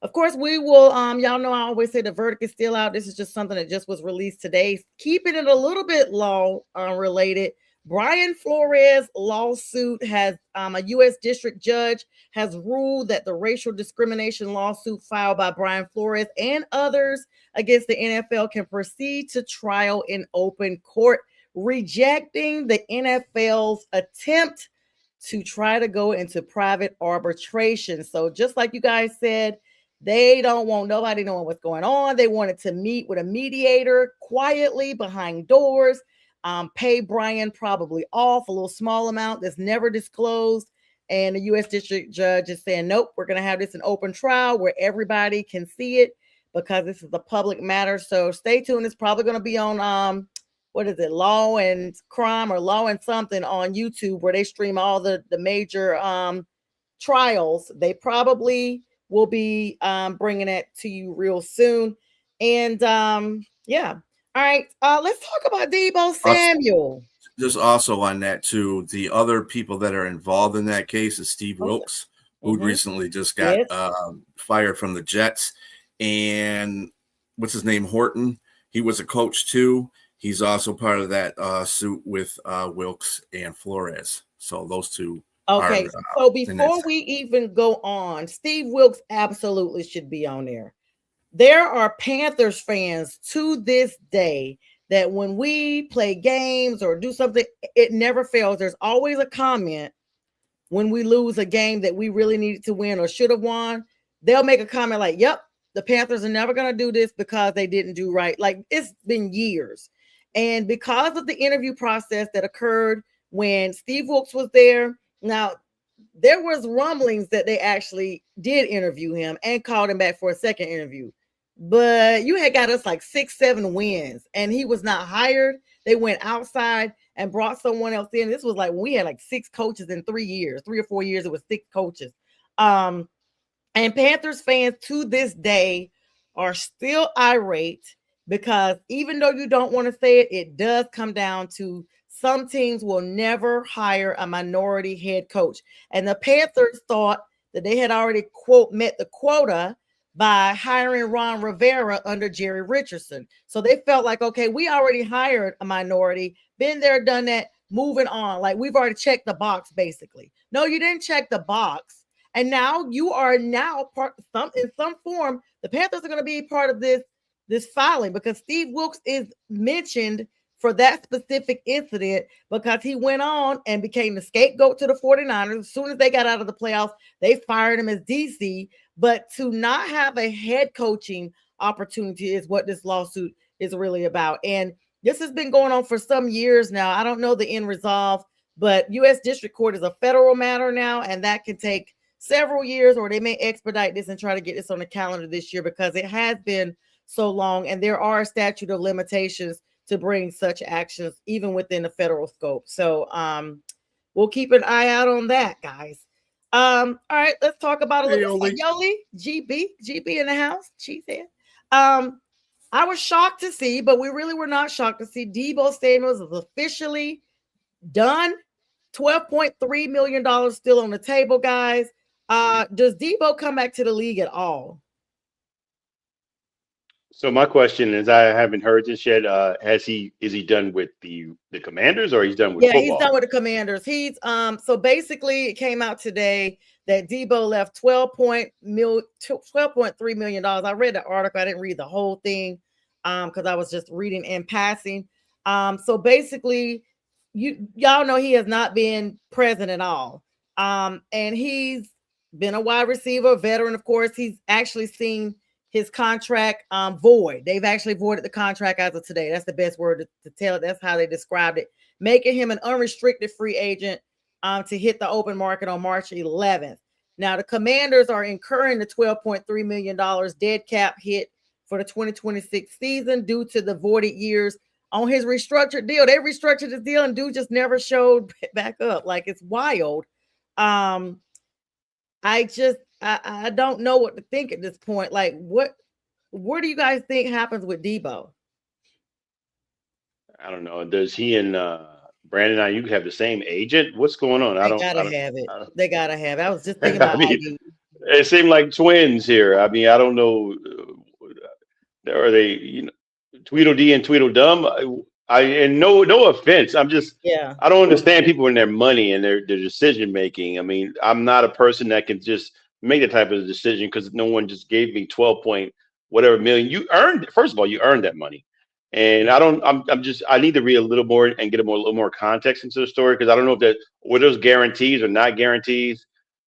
Speaker 2: of course we will, y'all know I always say the verdict is still out. This is just something that just was released today, keeping it a little bit law related, Brian Flores lawsuit has a U.S. district judge has ruled that the racial discrimination lawsuit filed by Brian Flores and others against the NFL can proceed to trial in open court, rejecting the NFL's attempt to try to go into private arbitration. So just like you guys said, they don't want nobody knowing what's going on. They wanted to meet with a mediator quietly behind doors, pay Brian probably off a little small amount that's never disclosed. And the U.S. district judge is saying, nope, we're going to have this an open trial where everybody can see it because this is a public matter. So stay tuned. It's probably going to be on what is it, Law and Crime or Law and something on YouTube, where they stream all the major trials. They probably will be bringing it to you real soon. And yeah. All right. Let's talk about Deebo Samuel.
Speaker 1: Just also on that too, the other people that are involved in that case is Steve Wilkes, who recently just got fired from the Jets. And what's his name? Horton. He was a coach too. He's also part of that suit with Wilkes and Flores. So those two.
Speaker 2: Okay. So before we even go on, Steve Wilkes absolutely should be on there. There are Panthers fans to this day that when we play games or do something, it never fails. There's always a comment when we lose a game that we really needed to win or should have won. They'll make a comment like, yep, the Panthers are never going to do this because they didn't do right. Like, it's been years. And because of the interview process that occurred when Steve Wilkes was there, now there was rumblings that they actually did interview him and called him back for a second interview. But you had got us like 6-7 wins and he was not hired. They went outside and brought someone else in. This was like when we had like 6 coaches in 3 years, 3 or 4 years. It was 6 coaches. And Panthers fans to this day are still irate because even though you don't want to say it, it does come down to some teams will never hire a minority head coach. And the Panthers thought that they had already, quote, met the quota by hiring Ron Rivera under Jerry Richardson. So they felt like, okay, we already hired a minority, been there, done that, moving on. Like, we've already checked the box, basically. No, you didn't check the box. And now you are now part in some form. The Panthers are going to be part of this filing because Steve Wilkes is mentioned for that specific incident because he went on and became the scapegoat to the 49ers. As soon as they got out of the playoffs, they fired him as DC. But to not have a head coaching opportunity is what this lawsuit is really about. And this has been going on for some years now. I don't know the end resolve, but U.S. District Court is a federal matter now, and that can take several years, or they may expedite this and try to get this on the calendar this year because it has been so long, and there are a statute of limitations to bring such actions even within the federal scope. So we'll keep an eye out on that, guys. All right, let's talk about a little Yoli, GB in the house. She said, I was shocked to see, but we really were not shocked to see Deebo Samuel is officially done. $12.3 million still on the table, guys. Does Deebo come back to the league at all?
Speaker 3: So my question is, I haven't heard this yet. Is he done with the Commanders or he's done with football?
Speaker 2: He's done with the Commanders. He's so basically it came out today that Deebo left $12.3 million. I read the article. I didn't read the whole thing because I was just reading in passing. So basically, y'all know he has not been present at all. And he's been a wide receiver, veteran, of course. He's actually seen his contract void. They've actually voided the contract as of today. That's the best word to tell it. That's how they described it, making him an unrestricted free agent to hit the open market on March 11th. Now, the Commanders are incurring the $12.3 million dead cap hit for the 2026 season due to the voided years on his restructured deal. They restructured his deal and dude just never showed back up. Like, it's wild. I don't know what to think at this point. Like, what do you guys think happens with Deebo?
Speaker 3: I don't know. Does he and Brandon Ayuk have the same agent? What's going on?
Speaker 2: They gotta have it. They gotta have it. I was just thinking about Ayuk.
Speaker 3: It seemed like twins here. I mean, I don't know. Are they, Tweedledee and Tweedledum? and no offense.
Speaker 2: Yeah.
Speaker 3: I don't understand people and their money and their decision making. I mean, I'm not a person that can just make that type of decision because no one just gave me 12 point whatever million. You earned, first of all, you earned that money. And I need to read a little more and get a little more context into the story because I don't know if that were those guarantees or not guarantees.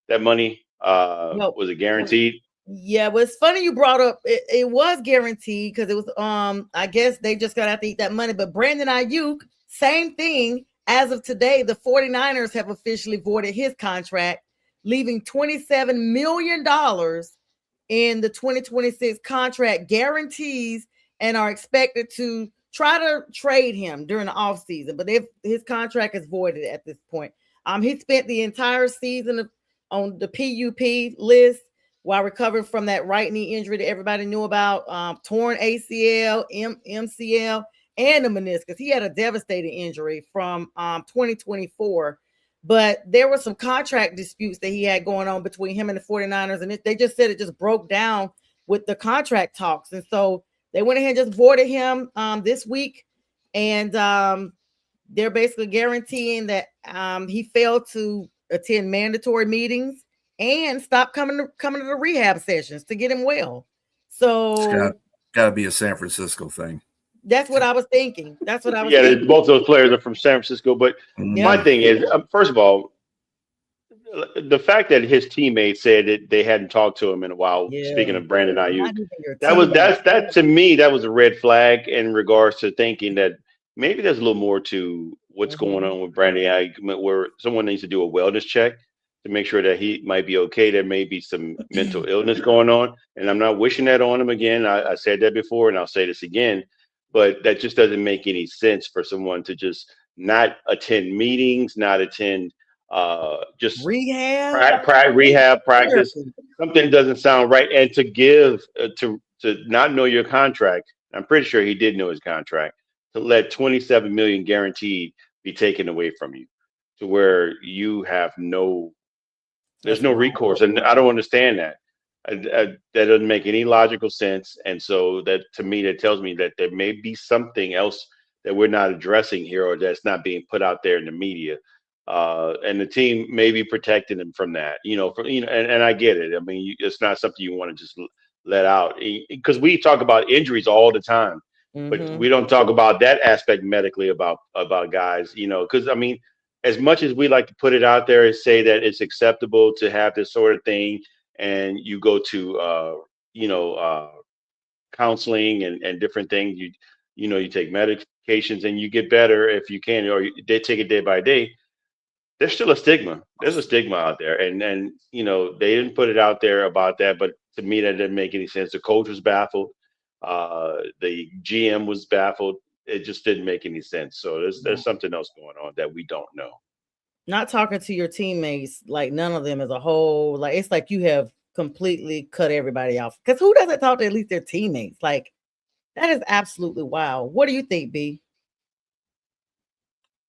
Speaker 3: That money
Speaker 2: No.
Speaker 3: was it guaranteed?
Speaker 2: Yeah, well, it's funny you brought up it was guaranteed because it was I guess they just got to eat that money. But Brandon Ayuk, same thing. As of today, the 49ers have officially voided his contract, leaving $27 million in the 2026 contract guarantees and are expected to try to trade him during the offseason. But if his contract is voided at this point, he spent the entire season on the PUP list while recovering from that right knee injury that everybody knew about, torn ACL, MCL, and the meniscus. He had a devastating injury from 2024. But there were some contract disputes that he had going on between him and the 49ers. And they just said it just broke down with the contract talks. And so they went ahead and just voided him this week. And they're basically guaranteeing that he failed to attend mandatory meetings and stop coming to the rehab sessions to get him well. So
Speaker 1: got to be a San Francisco thing.
Speaker 2: That's what I was thinking. That's what I was
Speaker 3: thinking. Both those players are from San Francisco. But my thing is, first of all, the fact that his teammates said that they hadn't talked to him in a while. Yeah. Speaking of Brandon Ayuk, that to me that was a red flag in regards to thinking that maybe there's a little more to what's going on with Brandon Ayuk, where someone needs to do a wellness check to make sure that he might be okay. There may be some mental illness going on, and I'm not wishing that on him again. I said that before, and I'll say this again. But that just doesn't make any sense for someone to just not attend meetings, not attend just
Speaker 2: rehab
Speaker 3: practice. Something doesn't sound right. And to give to not know your contract, I'm pretty sure he did know his contract, to let 27 million guaranteed be taken away from you to where you have there's no recourse. And I don't understand that. That doesn't make any logical sense. And so that, to me, that tells me that there may be something else that we're not addressing here, or that's not being put out there in the media. And the team may be protecting him from that, and I get it. I mean, it's not something you want to just let out, because we talk about injuries all the time, but we don't talk about that aspect medically about guys, because I mean, as much as we like to put it out there and say that it's acceptable to have this sort of thing, and you go to counseling and different things, you take medications and you get better if you can, or they take it day by day. There's still a stigma. There's a stigma out there, and they didn't put it out there about that, but to me that didn't make any sense. The coach was baffled. The GM was baffled. It just didn't make any sense. So there's something else going on that we don't know.
Speaker 2: Not talking to your teammates, like none of them as a whole, like it's like you have completely cut everybody off. Because who doesn't talk to at least their teammates? Like that is absolutely wild. What do you think, B?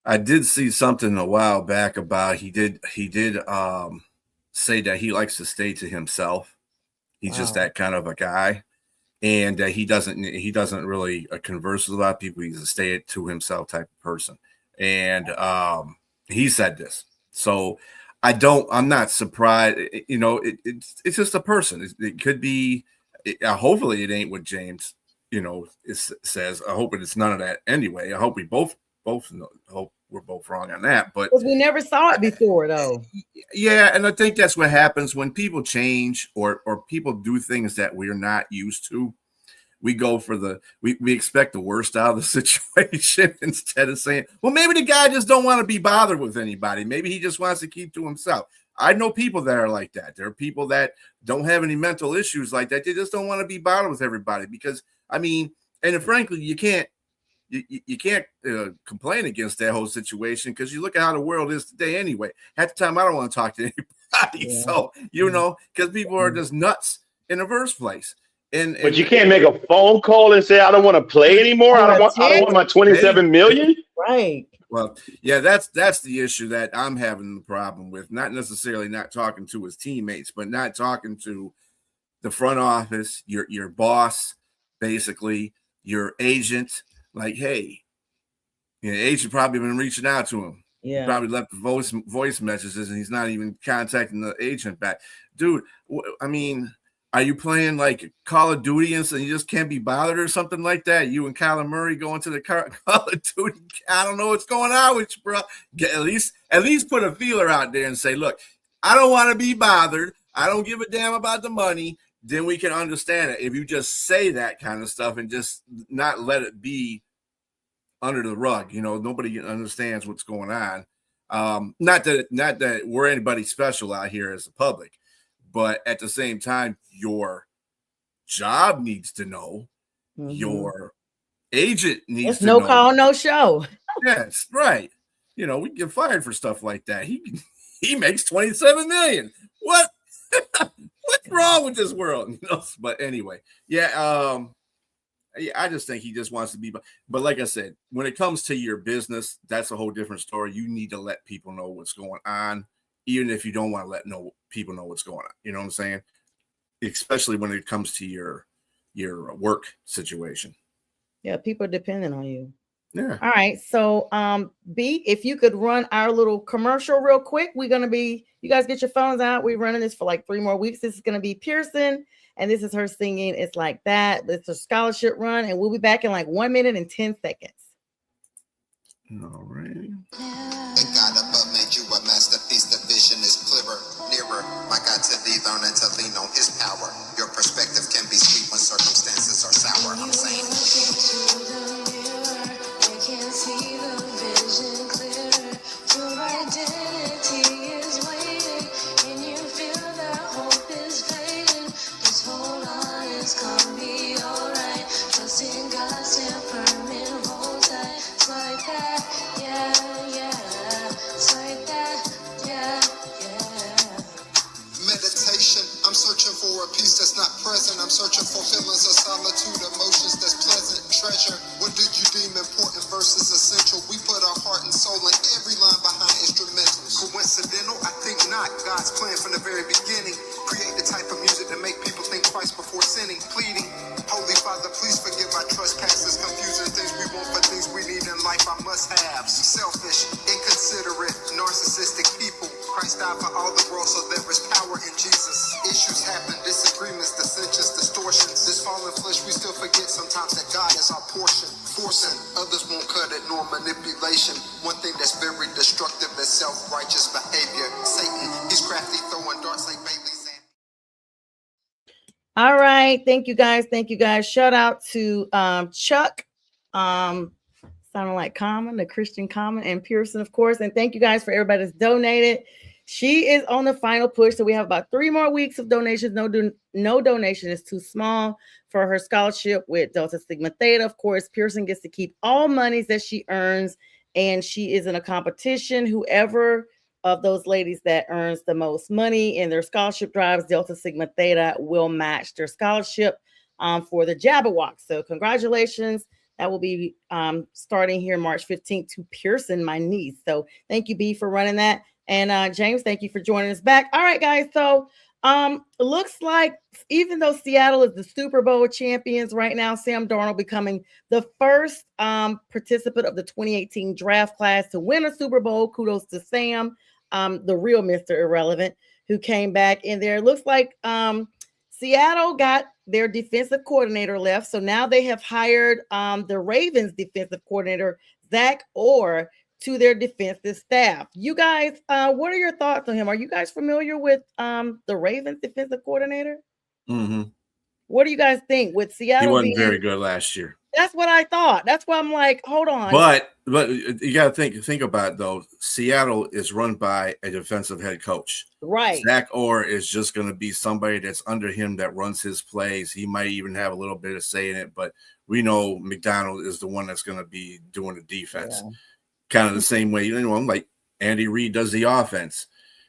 Speaker 1: I did see something a while back about he did say that he likes to stay to himself. He's just that kind of a guy, and he doesn't really converse with a lot of people. He's a stay it to himself type of person, and he said this. So I'm not surprised. It's just a person. It could be. Hopefully, it ain't what James says. I hope it's none of that anyway. I hope we both hope we're both wrong on that, but
Speaker 2: we never saw it before, though.
Speaker 1: Yeah, and I think that's what happens when people change or people do things that we're not used to. We go for we expect the worst out of the situation instead of saying, well, maybe the guy just don't want to be bothered with anybody. Maybe he just wants to keep to himself. I know people that are like that. There are people that don't have any mental issues like that. They just don't want to be bothered with everybody because, I mean, and frankly, you can't complain against that whole situation because you look at how the world is today anyway. Half the time, I don't want to talk to anybody. Yeah. So, because people are just nuts in the first place. But
Speaker 3: you can't make a phone call and say, I don't want to play anymore. I don't want my 27 million.
Speaker 2: Right.
Speaker 1: Well, yeah, that's the issue that I'm having the problem with. Not necessarily not talking to his teammates, but not talking to the front office, your boss, basically, your agent. Like, hey, Yeah, agent probably been reaching out to him.
Speaker 2: Yeah.
Speaker 1: He probably left voice messages, and he's not even contacting the agent back. Dude, I mean, are you playing like Call of Duty and you just can't be bothered or something like that? You and Kyler Murray going to the Call of Duty. I don't know what's going on with you, bro. At least put a feeler out there and say, look, I don't want to be bothered. I don't give a damn about the money. Then we can understand it. If you just say that kind of stuff and just not let it be under the rug, nobody understands what's going on. Not that we're anybody special out here as a public, but at the same time, your job needs to know. Mm-hmm. Your agent needs to know.
Speaker 2: No call, no show.
Speaker 1: Yes, right. We get fired for stuff like that. He makes $27 million. What? What's wrong with this world? But anyway, yeah. I just think he just wants to be. But like I said, when it comes to your business, that's a whole different story. You need to let people know what's going on, even if you don't want to let people know what's going on. You know what I'm saying? Especially when it comes to your work situation.
Speaker 2: Yeah, people are depending on you.
Speaker 1: Yeah.
Speaker 2: All right. So, B, if you could run our little commercial real quick, you guys get your phones out. We're running this for like 3 more weeks. This is going to be Pearson, and this is her singing It's Like That. It's a scholarship run, and we'll be back in like 1 minute and 10 seconds.
Speaker 1: All right.
Speaker 4: The God above made you a masterpiece. The vision is clearer, nearer. My God, to thee, learning to lean on his power. Your perspective can be sweet when circumstances are sour. I'm saying.
Speaker 5: See the vision clearer. Your identity is waiting, and you feel that hope is fading. Just hold on, it's gonna be alright. Trust in God, stand firm and hold tight. It's like that, yeah. It's like that, yeah.
Speaker 4: Meditation, I'm searching for a peace that's not present. I'm searching for feelings of solitude, emotions that's pleasant. Treasure, what did you deem important versus essential? We put our heart and soul in every line behind instrumentals. Coincidental? I think not. God's plan from the very beginning. Create the type of music that make people think twice before sinning. Pleading, Holy Father, please forgive our trespasses. Confusing things we want for things we need in life, our must-haves. Selfish, inconsiderate, narcissistic people. Christ died for all the world, so there is power in Jesus. Issues happen, disagreements, dissensions, distortions. This fallen flesh, we still forget sometimes that God is our portion. Forcing, others won't cut it, nor manipulation. One thing that's very destructive is self-righteous behavior. Satan, he's crafty, throwing darts like Bailey's.
Speaker 2: All right. Thank you guys. Shout out to Chuck. Sounding like Common, the Christian Common, and Pearson, of course. And thank you guys for everybody that's donated. She is on the final push, so we have about 3 more weeks of donations. No donation is too small for her scholarship with Delta Sigma Theta. Of course, Pearson gets to keep all monies that she earns, and she is in a competition. Whoever of those ladies that earns the most money in their scholarship drives, Delta Sigma Theta will match their scholarship for the Jabberwock. So congratulations. That will be starting here March 15th to Pearson, my niece. So thank you, B, for running that. And James, thank you for joining us back. All right, guys. So it looks like even though Seattle is the Super Bowl champions right now, Sam Darnold becoming the first participant of the 2018 draft class to win a Super Bowl. Kudos to Sam, the real Mr. Irrelevant, who came back in there. It looks like Seattle got their defensive coordinator left. So now they have hired the Ravens defensive coordinator, Zach Orr, to their defensive staff. You guys, what are your thoughts on him? Are you guys familiar with the Ravens defensive coordinator?
Speaker 1: Mm-hmm.
Speaker 2: What do you guys think with Seattle?
Speaker 1: He wasn't very good last year.
Speaker 2: That's what I thought. That's why I'm like, hold on.
Speaker 1: But you got to think about it, though. Seattle is run by a defensive head coach.
Speaker 2: Right.
Speaker 1: Zach Orr is just going to be somebody that's under him that runs his plays. He might even have a little bit of say in it, but we know McDonald is the one that's going to be doing the defense. Yeah. Kind of the same way, like Andy Reid does the offense.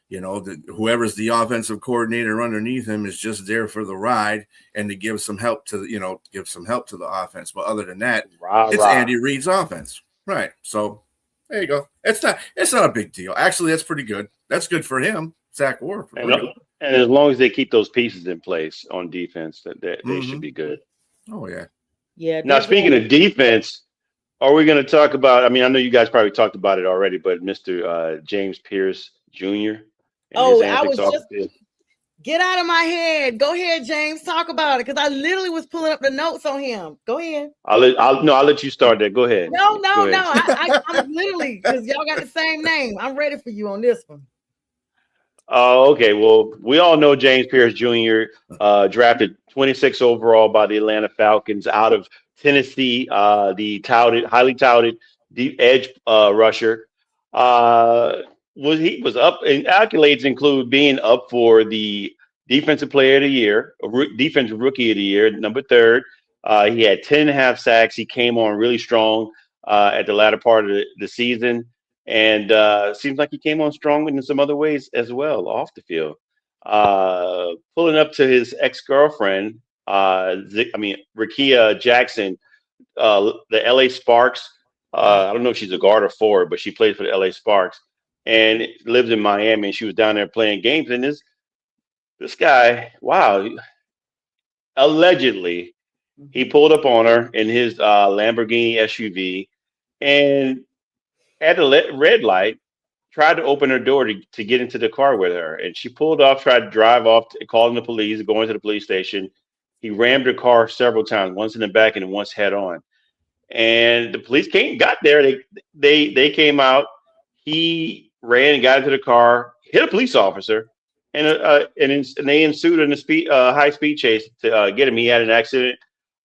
Speaker 1: Whoever's the offensive coordinator underneath him is just there for the ride and to give some help to the offense. But other than that, it's Andy Reid's offense. Right. So there you go. It's not a big deal. Actually, that's pretty good. That's good for him, Zach Orr.
Speaker 3: And as long as they keep those pieces in place on defense, that they should be good.
Speaker 1: Oh, yeah.
Speaker 2: Yeah.
Speaker 3: Now, speaking of defense, Are we going to talk about? I mean, I know you guys probably talked about it already, but Mr. James Pierce Jr. and his
Speaker 2: Oh, I
Speaker 3: antics
Speaker 2: was
Speaker 3: off
Speaker 2: just
Speaker 3: the field.
Speaker 2: get out of my head. Go ahead, James. Talk about it. Because I literally was pulling up the notes on him. Go ahead.
Speaker 3: I'll let you start there. Go ahead.
Speaker 2: No,
Speaker 3: Go
Speaker 2: no, no.
Speaker 3: ahead.
Speaker 2: I'm literally because y'all got the same name. I'm ready for you on this one.
Speaker 3: Oh, okay. Well, we all know James Pierce Jr. Drafted 26 overall by the Atlanta Falcons out of Tennessee. The highly touted deep edge rusher. He was up, and accolades include being up for the Defensive Player of the Year, Defensive Rookie of the Year, number third. He had 10.5 sacks. He came on really strong at the latter part of the season. And seems like he came on strong in some other ways as well off the field. Pulling up to his ex-girlfriend, Rakia Jackson, the LA Sparks. I don't know if she's a guard or forward, but she plays for the LA Sparks and lives in Miami. And she was down there playing games. And this guy, wow, allegedly, he pulled up on her in his Lamborghini SUV and at a red light tried to open her door to get into the car with her. And she pulled off, tried to drive off, calling the police, going to the police station. He rammed her car several times, once in the back and once head on. And the police got there. They came out. He ran and got into the car, hit a police officer, and they ensued in a high speed chase to get him. He had an accident.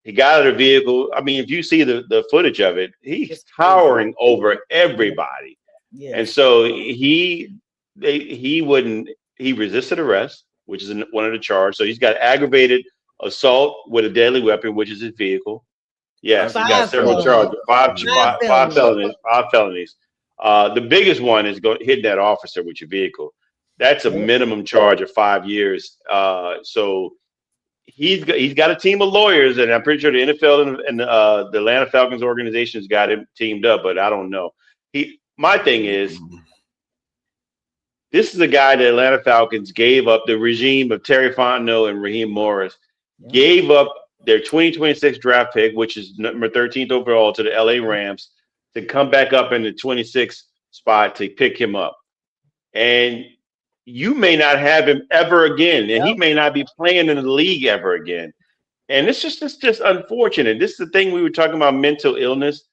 Speaker 3: He got out of the vehicle. I mean, if you see the footage of it, he's towering over everybody.
Speaker 2: Yeah.
Speaker 3: And so he resisted arrest, which is one of the charges. So he's got aggravated assault with a deadly weapon, which is his vehicle. Yes, he got several charges, five felonies. The biggest one is hitting that officer with your vehicle. That's a minimum charge of 5 years. So he's got a team of lawyers, and I'm pretty sure the NFL and the Atlanta Falcons organization's got him teamed up, but I don't know. My thing is, this is a guy the Atlanta Falcons gave up. The regime of Terry Fontenot and Raheem Morris gave up their 2026 draft pick, which is number 13th overall, to the LA Rams to come back up in the 26th spot to pick him up. And you may not have him ever again, and he may not be playing in the league ever again. And it's just unfortunate. This is the thing we were talking about, mental illness.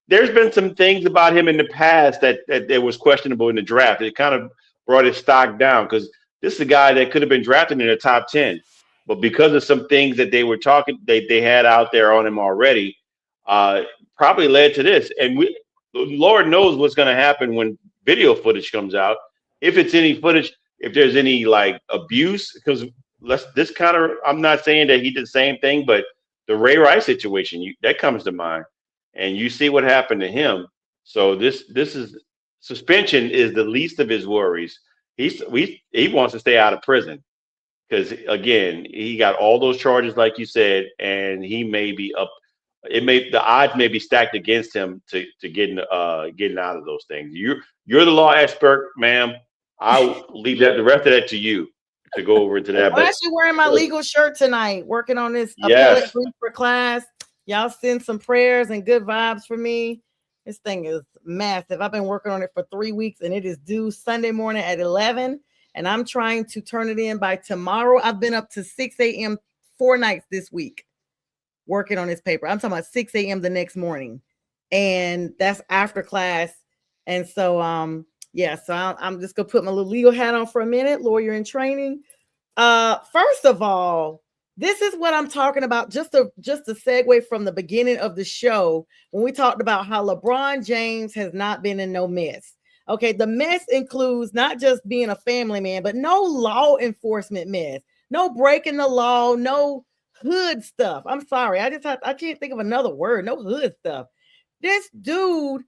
Speaker 3: There's been some things about him in the past that was questionable in the draft. It kind of brought his stock down because this is a guy that could have been drafted in the top 10. But because of some things that they were they had out there on him already, probably led to this. And Lord knows what's going to happen when video footage comes out. If it's any footage, if there's any like abuse, because I'm not saying that he did the same thing, but the Ray Rice situation, that comes to mind. And you see what happened to him. So this is suspension is the least of his worries. He wants to stay out of prison because again, he got all those charges, like you said, and he may be up. The odds may be stacked against him to getting out of those things. You're the law expert, ma'am. I'll leave the rest of that to you to go over into that.
Speaker 2: I'm actually wearing my legal shirt tonight, working on this appellate brief for class. Y'all send some prayers and good vibes for me. This thing is massive. I've been working on it for 3 weeks, and it is due Sunday morning at 11. And I'm trying to turn it in by tomorrow. I've been up to 6 a.m. 4 nights this week working on this paper. I'm talking about 6 a.m. the next morning. And that's after class. And so, so I'm just going to put my little legal hat on for a minute, lawyer in training. First of all, this is what I'm talking about. Just to segue from the beginning of the show when we talked about how LeBron James has not been in no mess. Okay, the mess includes not just being a family man, but no law enforcement mess, no breaking the law, no hood stuff. I'm sorry, I can't think of another word. No hood stuff. This dude,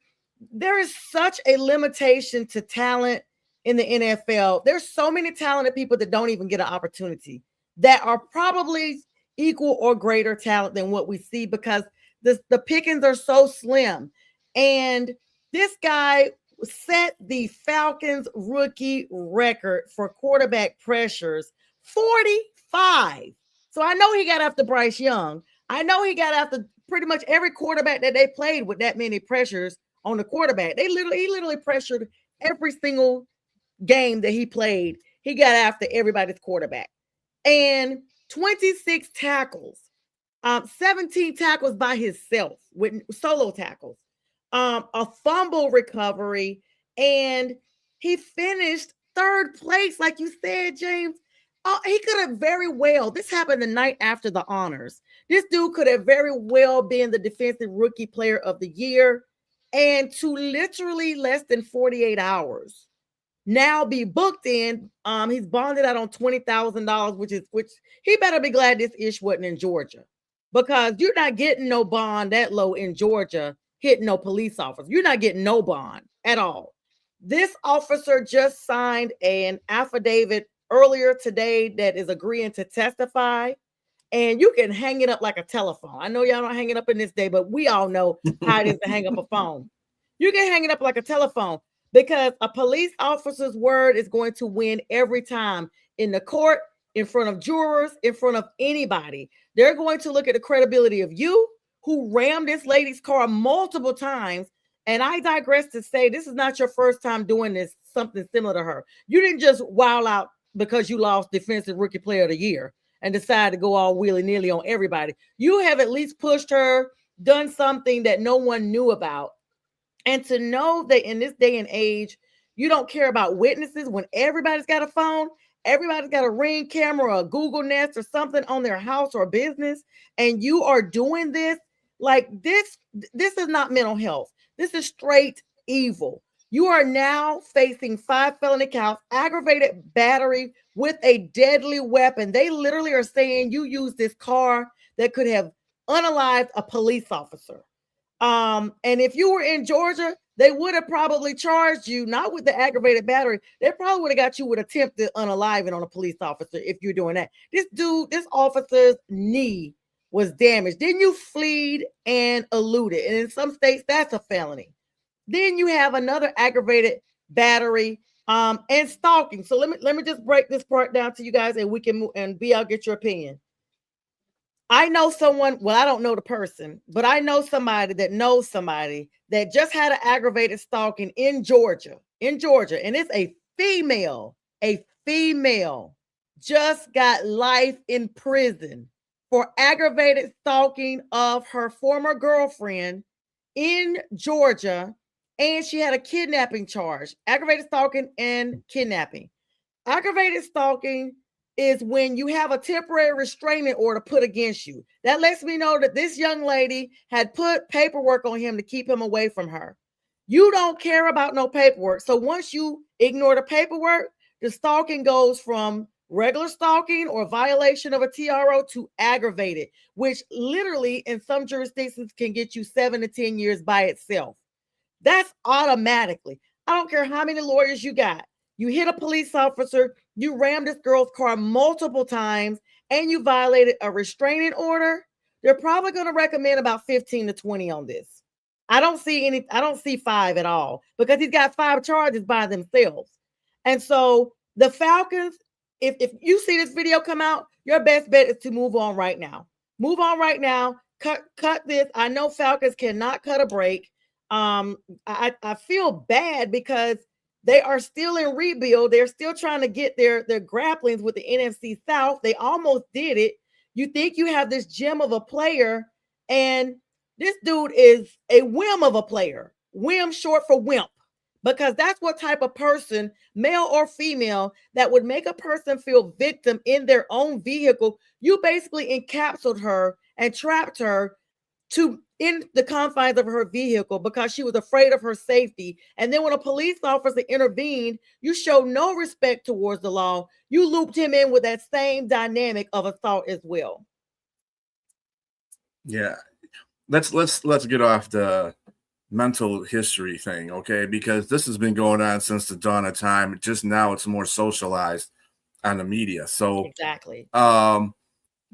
Speaker 2: there is such a limitation to talent in the NFL. There's so many talented people that don't even get an opportunity, that are probably equal or greater talent than what we see because the pickings are so slim. And this guy set the Falcons rookie record for quarterback pressures, 45. So I know he got after Bryce Young. I know he got after pretty much every quarterback that they played with that many pressures on the quarterback. He literally pressured every single game that he played. He got after everybody's quarterback. And 26 tackles, 17 tackles by himself with solo tackles, a fumble recovery, and he finished third place, like you said, James. He could have very well, this happened the night after the honors. This dude could have very well been the defensive rookie player of the year, and to literally less than 48 hours now be booked in. He's bonded out on $20,000, which he better be glad this ish wasn't in Georgia, because you're not getting no bond that low in Georgia hitting no police officer. You're not getting no bond at all. This officer just signed an affidavit earlier today that is agreeing to testify, and you can hang it up like a telephone. I know y'all don't hang it up in this day, but we all know how it is to hang up a phone. You can hang it up like a telephone, because a police officer's word is going to win every time in the court, in front of jurors, in front of anybody. They're going to look at the credibility of you, who rammed this lady's car multiple times. And I digress to say, this is not your first time doing this, something similar to her. You didn't just wild out because you lost defensive rookie player of the year and decide to go all willy-nilly on everybody. You have at least pushed her, done something that no one knew about. And to know that in this day and age, you don't care about witnesses when everybody's got a phone, everybody's got a Ring camera, a Google Nest or something on their house or business, and you are doing this, like this is not mental health. This is straight evil. You are now facing 5 felony counts, aggravated battery with a deadly weapon. They literally are saying you used this car that could have unalived a police officer. And if you were in Georgia, they would have probably charged you not with the aggravated battery. They probably would have got you with attempted unaliving on a police officer if you're doing that. This officer's knee was damaged. Then you fled and eluded. And in some states, that's a felony. Then you have another aggravated battery and stalking. So let me just break this part down to you guys, and we can move, and I'll get your opinion. I know someone, well, I don't know the person, but I know somebody that knows somebody that just had an aggravated stalking in Georgia, and it's a female just got life in prison for aggravated stalking of her former girlfriend in Georgia, and she had a kidnapping charge, aggravated stalking and kidnapping. Aggravated stalking is when you have a temporary restraining order put against you. That lets me know that this young lady had put paperwork on him to keep him away from her. You don't care about no paperwork. So once you ignore the paperwork, the stalking goes from regular stalking or violation of a TRO to aggravated, which literally in some jurisdictions can get you 7 to 10 years by itself. That's automatically. I don't care how many lawyers you got. You hit a police officer, you rammed this girl's car multiple times, and you violated a restraining order. They're probably going to recommend about 15 to 20 on this. I don't see 5 at all, because he's got 5 charges by themselves. And so the Falcons, if you see this video come out, your best bet is to move on right now. Move on right now. Cut this. I know Falcons cannot cut a break. I feel bad because they are still in rebuild. They're still trying to get their grapplings with the NFC South. They almost did it. You think you have this gem of a player, and this dude is a whim of a player. Whim short for wimp, because that's what type of person, male or female, that would make a person feel victim in their own vehicle. You basically encapsulated her and trapped her in the confines of her vehicle because she was afraid of her safety. And then when a police officer intervened, you showed no respect towards the law. You looped him in with that same dynamic of assault as well.
Speaker 1: Yeah. Let's get off the mental history thing, okay? Because this has been going on since the dawn of time. Just now it's more socialized on the media. So
Speaker 2: exactly.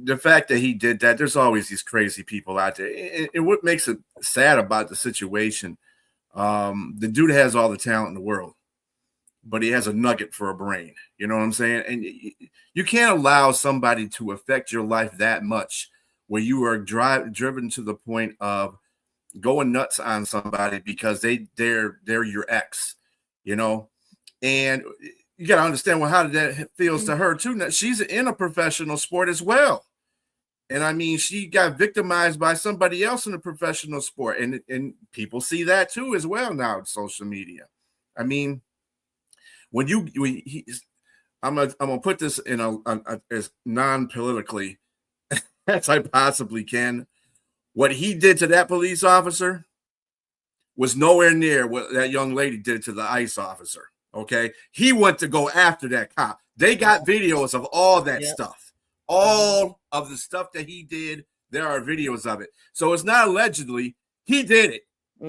Speaker 1: The fact that he did that, there's always these crazy people out there. And what makes it sad about the situation, the dude has all the talent in the world, but he has a nugget for a brain. You know what I'm saying? And you can't allow somebody to affect your life that much where you are driven to the point of going nuts on somebody because they're your ex, you know, and you got to understand, well, how did that feels to her too? Now, she's in a professional sport as well. And I mean, she got victimized by somebody else in a professional sport, and people see that too as well now on social media. I mean, I'm gonna put this in as non-politically as I possibly can. What he did to that police officer was nowhere near what that young lady did to the ICE officer. Okay, he went to go after that cop. They got videos of all that stuff. All of the stuff that he did, there are videos of it. So it's not allegedly, he did it.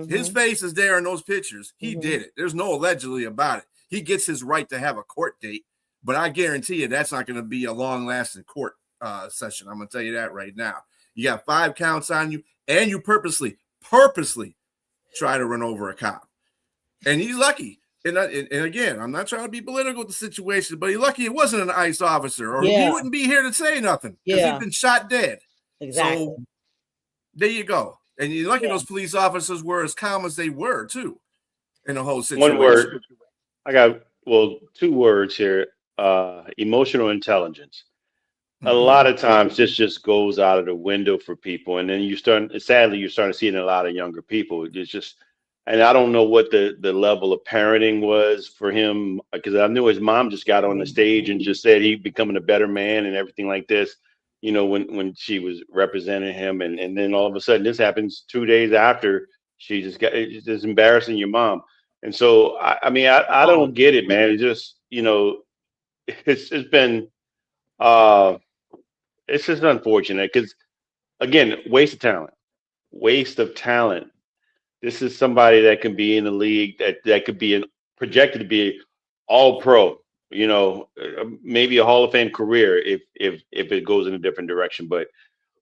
Speaker 1: His face is there in those pictures. He did it. There's no allegedly about it. He gets his right to have a court date, but I guarantee you that's not going to be a long-lasting court session. I'm going to tell you that right now. You got 5 counts on you, and you purposely try to run over a cop. And he's lucky. And again, I'm not trying to be political with the situation, but he's lucky it wasn't an ICE officer, or he wouldn't be here to say nothing because he'd been shot dead.
Speaker 2: Exactly.
Speaker 1: So there you go. And you're lucky those police officers were as calm as they were too in the whole situation.
Speaker 3: One word. I got 2 words here. Emotional intelligence. A lot of times this just goes out of the window for people, and then sadly you're starting to see it in a lot of younger people. It's just. And I don't know what the level of parenting was for him, because I knew his mom just got on the stage and just said he's becoming a better man and everything like this, you know, when she was representing him. And then all of a sudden this happens 2 days after she it's just embarrassing your mom. And so, I mean, I don't get it, man. It's just, you know, it's been, it's just unfortunate because, again, waste of talent. This is somebody that can be in the league that could be projected to be all pro, you know, maybe a Hall of Fame career if it goes in a different direction. But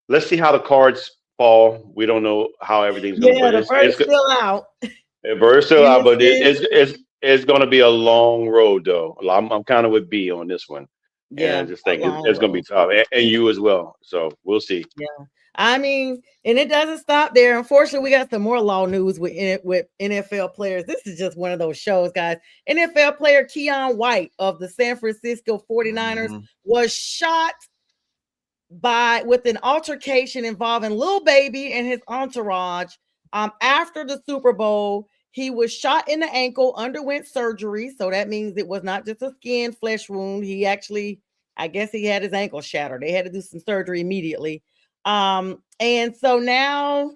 Speaker 3: let's see how the cards fall. We don't know how everything's going to
Speaker 2: go. The bird's still out.
Speaker 3: The bird's still out, but it's going to be a long road, though. I'm kind of with B on this one. Yeah, and I just think it's going to be tough, and you as well. So we'll see.
Speaker 2: Yeah. I mean, and it doesn't stop there. Unfortunately, we got some more law news with NFL players. This is just one of those shows, guys. NFL player Keon White of the San Francisco 49ers was shot with an altercation involving Lil Baby and his entourage. After the Super Bowl, he was shot in the ankle, underwent surgery. So that means it was not just a skin flesh wound. He actually, I guess he had his ankle shattered. They had to do some surgery immediately. And so now,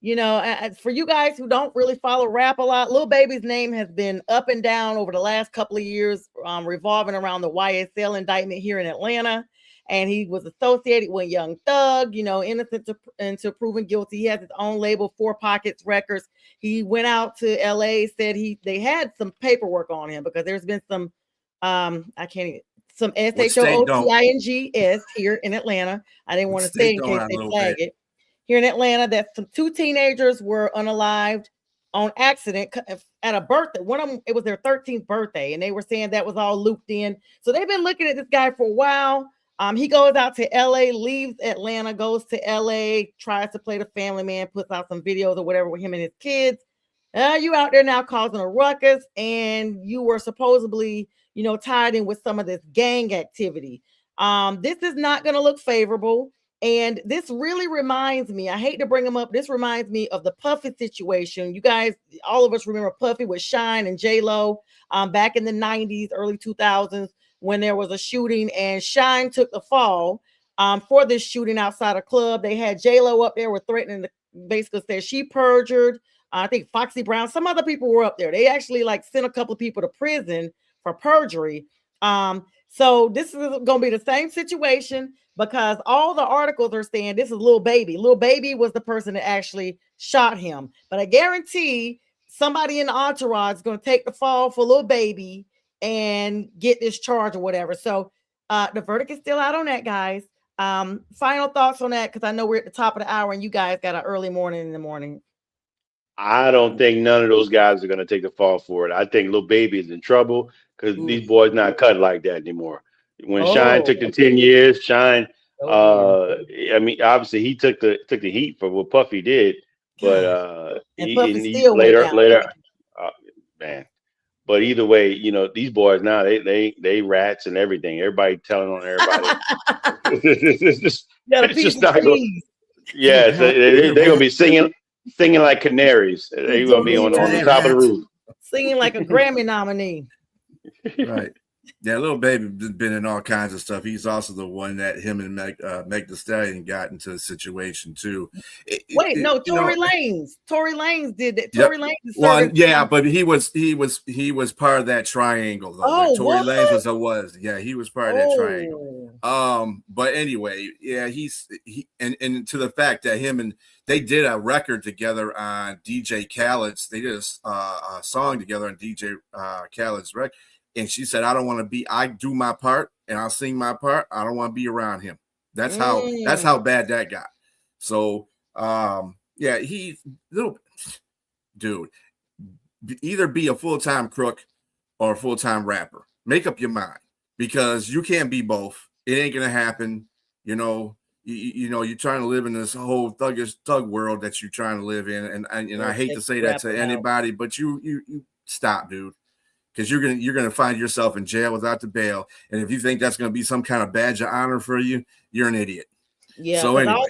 Speaker 2: you know, for you guys who don't really follow rap a lot, Lil Baby's name has been up and down over the last couple of years, revolving around the YSL indictment here in Atlanta. And he was associated with Young Thug, you know, innocent until proven guilty. He has his own label, 4 Pockets Records. He went out to LA, said they had some paperwork on him because there's been some, some SHOOTINGS here in Atlanta. I didn't want to say in case they flag it. Here in Atlanta, that some 2 teenagers were unalived on accident at a birthday. One of them, it was their 13th birthday, and they were saying that was all looped in. So they've been looking at this guy for a while. He goes out to LA, leaves Atlanta, goes to LA, tries to play the family man, puts out some videos or whatever with him and his kids. You out there now causing a ruckus, and you were supposedly, you know, tied in with some of this gang activity. This is not going to look favorable. And this really reminds me, I hate to bring them up. This reminds me of the Puffy situation. You guys, all of us remember Puffy with Shine and J-Lo back in the 90s, early 2000s, when there was a shooting and Shine took the fall for this shooting outside a club. They had J-Lo up there, were threatening to basically say she perjured. I think Foxy Brown, some other people were up there. They actually like sent a couple of people to prison for perjury. So this is going to be the same situation because all the articles are saying this is Lil Baby. Lil Baby was the person that actually shot him. But I guarantee somebody in the entourage is going to take the fall for Lil Baby and get this charge or whatever. So the verdict is still out on that, guys. Final thoughts on that, because I know we're at the top of the hour and you guys got an early morning in the morning.
Speaker 3: I don't think none of those guys are going to take the fall for it. I think Lil Baby is in trouble because these boys not cut like that anymore. When Shine took the 10 years, Shine, I mean, obviously he took the heat for what Puffy did, but
Speaker 2: God. And
Speaker 3: he,
Speaker 2: Puffy
Speaker 3: and he
Speaker 2: still went down.
Speaker 3: uh, man. But either way, these boys now they rats and everything. Everybody telling on everybody.
Speaker 2: Got a
Speaker 3: It's
Speaker 2: piece
Speaker 3: just
Speaker 2: of
Speaker 3: not going.
Speaker 2: cheese.
Speaker 1: So
Speaker 3: Yes,
Speaker 1: how
Speaker 3: they're gonna be singing like canaries. They're gonna be on the
Speaker 1: Giant
Speaker 3: top of the
Speaker 1: rats.
Speaker 3: roof.
Speaker 2: Singing like a Grammy nominee.
Speaker 1: Right. Yeah, Little Baby been in all kinds of stuff. He's also the one that him and Meg Thee Stallion got into a situation too.
Speaker 2: Wait, no, Tory Lanez. Tory Lanez did that.
Speaker 1: Yep.
Speaker 2: Tory Lanez is
Speaker 1: Well,
Speaker 2: serving.
Speaker 1: yeah, but he was part of that triangle though.
Speaker 2: Oh,
Speaker 1: That Tory
Speaker 2: what?
Speaker 1: Lanez was yeah, he was part of that triangle.
Speaker 2: Oh.
Speaker 1: But anyway, yeah, and to the fact that they did a record together on DJ Khaled's. They did a song together on DJ Khaled's record. And she said, I don't want to be, I do my part and I'll sing my part. I don't want to be around him. That's how bad that got. So yeah, he's little dude. Either be a full-time crook or a full-time rapper. Make up your mind, because you can't be both. It ain't gonna happen. You're trying to live in this whole thug world that you're trying to live in, and I hate to say that to anybody, but you stop, dude. Because you're gonna find yourself in jail without the bail, and if you think that's gonna be some kind of badge of honor for you, you're an idiot.
Speaker 2: Yeah.
Speaker 1: So anyway,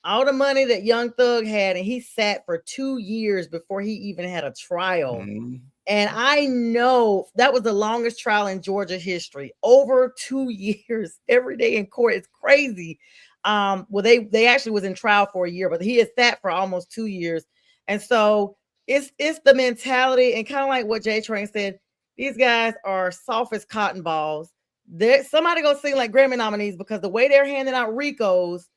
Speaker 2: all the money that Young Thug had, and he sat for 2 years before he even had a trial.
Speaker 1: Mm-hmm.
Speaker 2: And I know that was the longest trial in Georgia history. Over 2 years, every day in court. It's crazy. Well, they actually was in trial for a year, but he had sat for almost 2 years. And so it's the mentality, and kind of like what J Train said. These guys are soft as cotton balls. Somebody gonna sing like Grammy nominees, because the way they're handing out Ricos,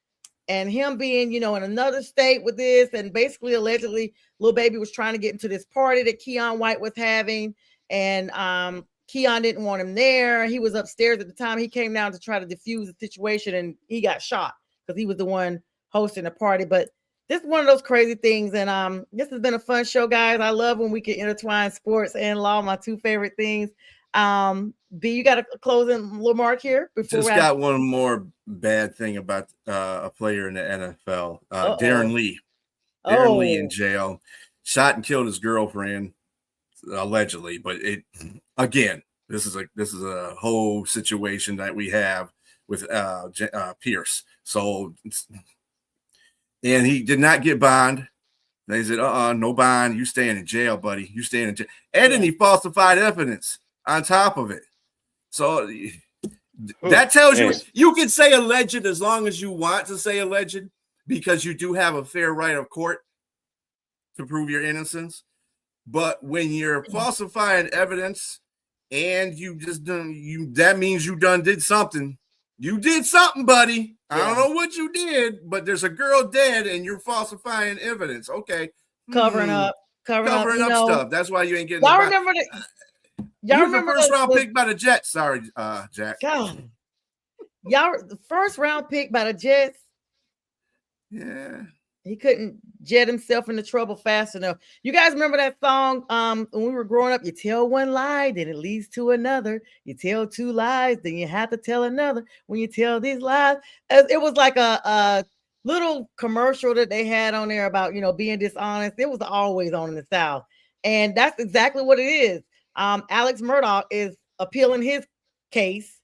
Speaker 2: and him being, in another state with this, and basically allegedly Lil Baby was trying to get into this party that Keon White was having, and Keon didn't want him there. He was upstairs at the time. He came down to try to defuse the situation, and he got shot because he was the one hosting the party. But this is one of those crazy things, and this has been a fun show, guys. I love when we can intertwine sports and law, my two favorite things. B, you got a closing little mark here before
Speaker 1: got one more bad thing about a player in the NFL. Darren Lee. Darren Lee in jail, shot and killed his girlfriend, allegedly. But this is a whole situation that we have with Pierce. So, and he did not get bond. They said, no bond. You staying in jail, buddy. You staying in jail. And then he falsified evidence on top of it. So that tells you can say alleged as long as you want to say alleged, because you do have a fair right of court to prove your innocence. But when you're falsifying evidence and that means you did something. You did something, buddy. I don't know what you did, but there's a girl dead and you're falsifying evidence. Okay.
Speaker 2: Covering up
Speaker 1: stuff. That's why you ain't getting.
Speaker 2: Y'all remember that? Y'all remember
Speaker 1: the first round pick by the Jets? Sorry, Jack.
Speaker 2: God. Y'all, the first round pick by the Jets.
Speaker 1: Yeah.
Speaker 2: He couldn't jet himself into trouble fast enough. You guys remember that song when we were growing up? You tell one lie, then it leads to another. You tell two lies, then you have to tell another. When you tell these lies, it was like a little commercial that they had on there about, being dishonest. It was always on in the South. And that's exactly what it is. Alex Murdaugh is appealing his case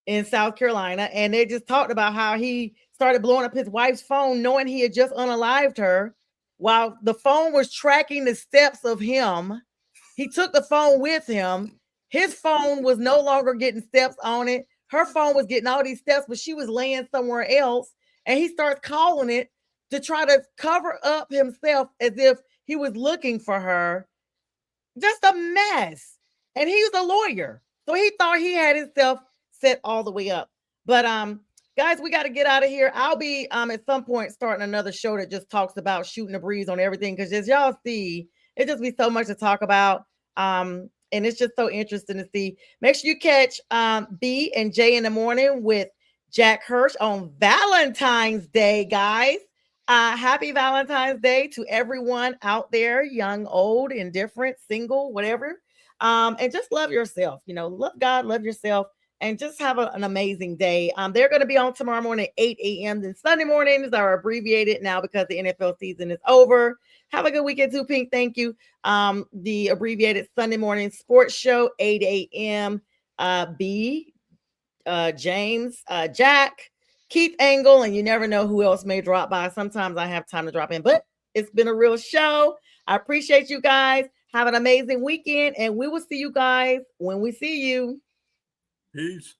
Speaker 2: in South Carolina, and they just talked about how he started blowing up his wife's phone, knowing he had just unalived her, while the phone was tracking the steps of him. He took the phone with him. His phone was no longer getting steps on it. Her phone was getting all these steps, but she was laying somewhere else. And he starts calling it to try to cover up himself as if he was looking for her. Just a mess. And he was a lawyer, so he thought he had himself set all the way up. But guys, we got to get out of here. I'll be at some point starting another show that just talks about shooting the breeze on everything, because as y'all see, it just be so much to talk about. And it's just so interesting to see. Make sure you catch B and J in the morning with Jack Hirsch on Valentine's Day, guys. Happy Valentine's Day to everyone out there, young, old, indifferent, single, whatever. And just love yourself. Love God, love yourself, and just have an amazing day. They're going to be on tomorrow morning at 8 a.m. Then Sunday mornings are abbreviated now because the NFL season is over. Have a good weekend too, Pink. Thank you. The abbreviated Sunday morning sports show, 8 a.m. James, Jack, Keith Angle, and you never know who else may drop by. Sometimes I have time to drop in, but it's been a real show. I appreciate you guys. Have an amazing weekend, and we will see you guys when we see you.
Speaker 1: Peace.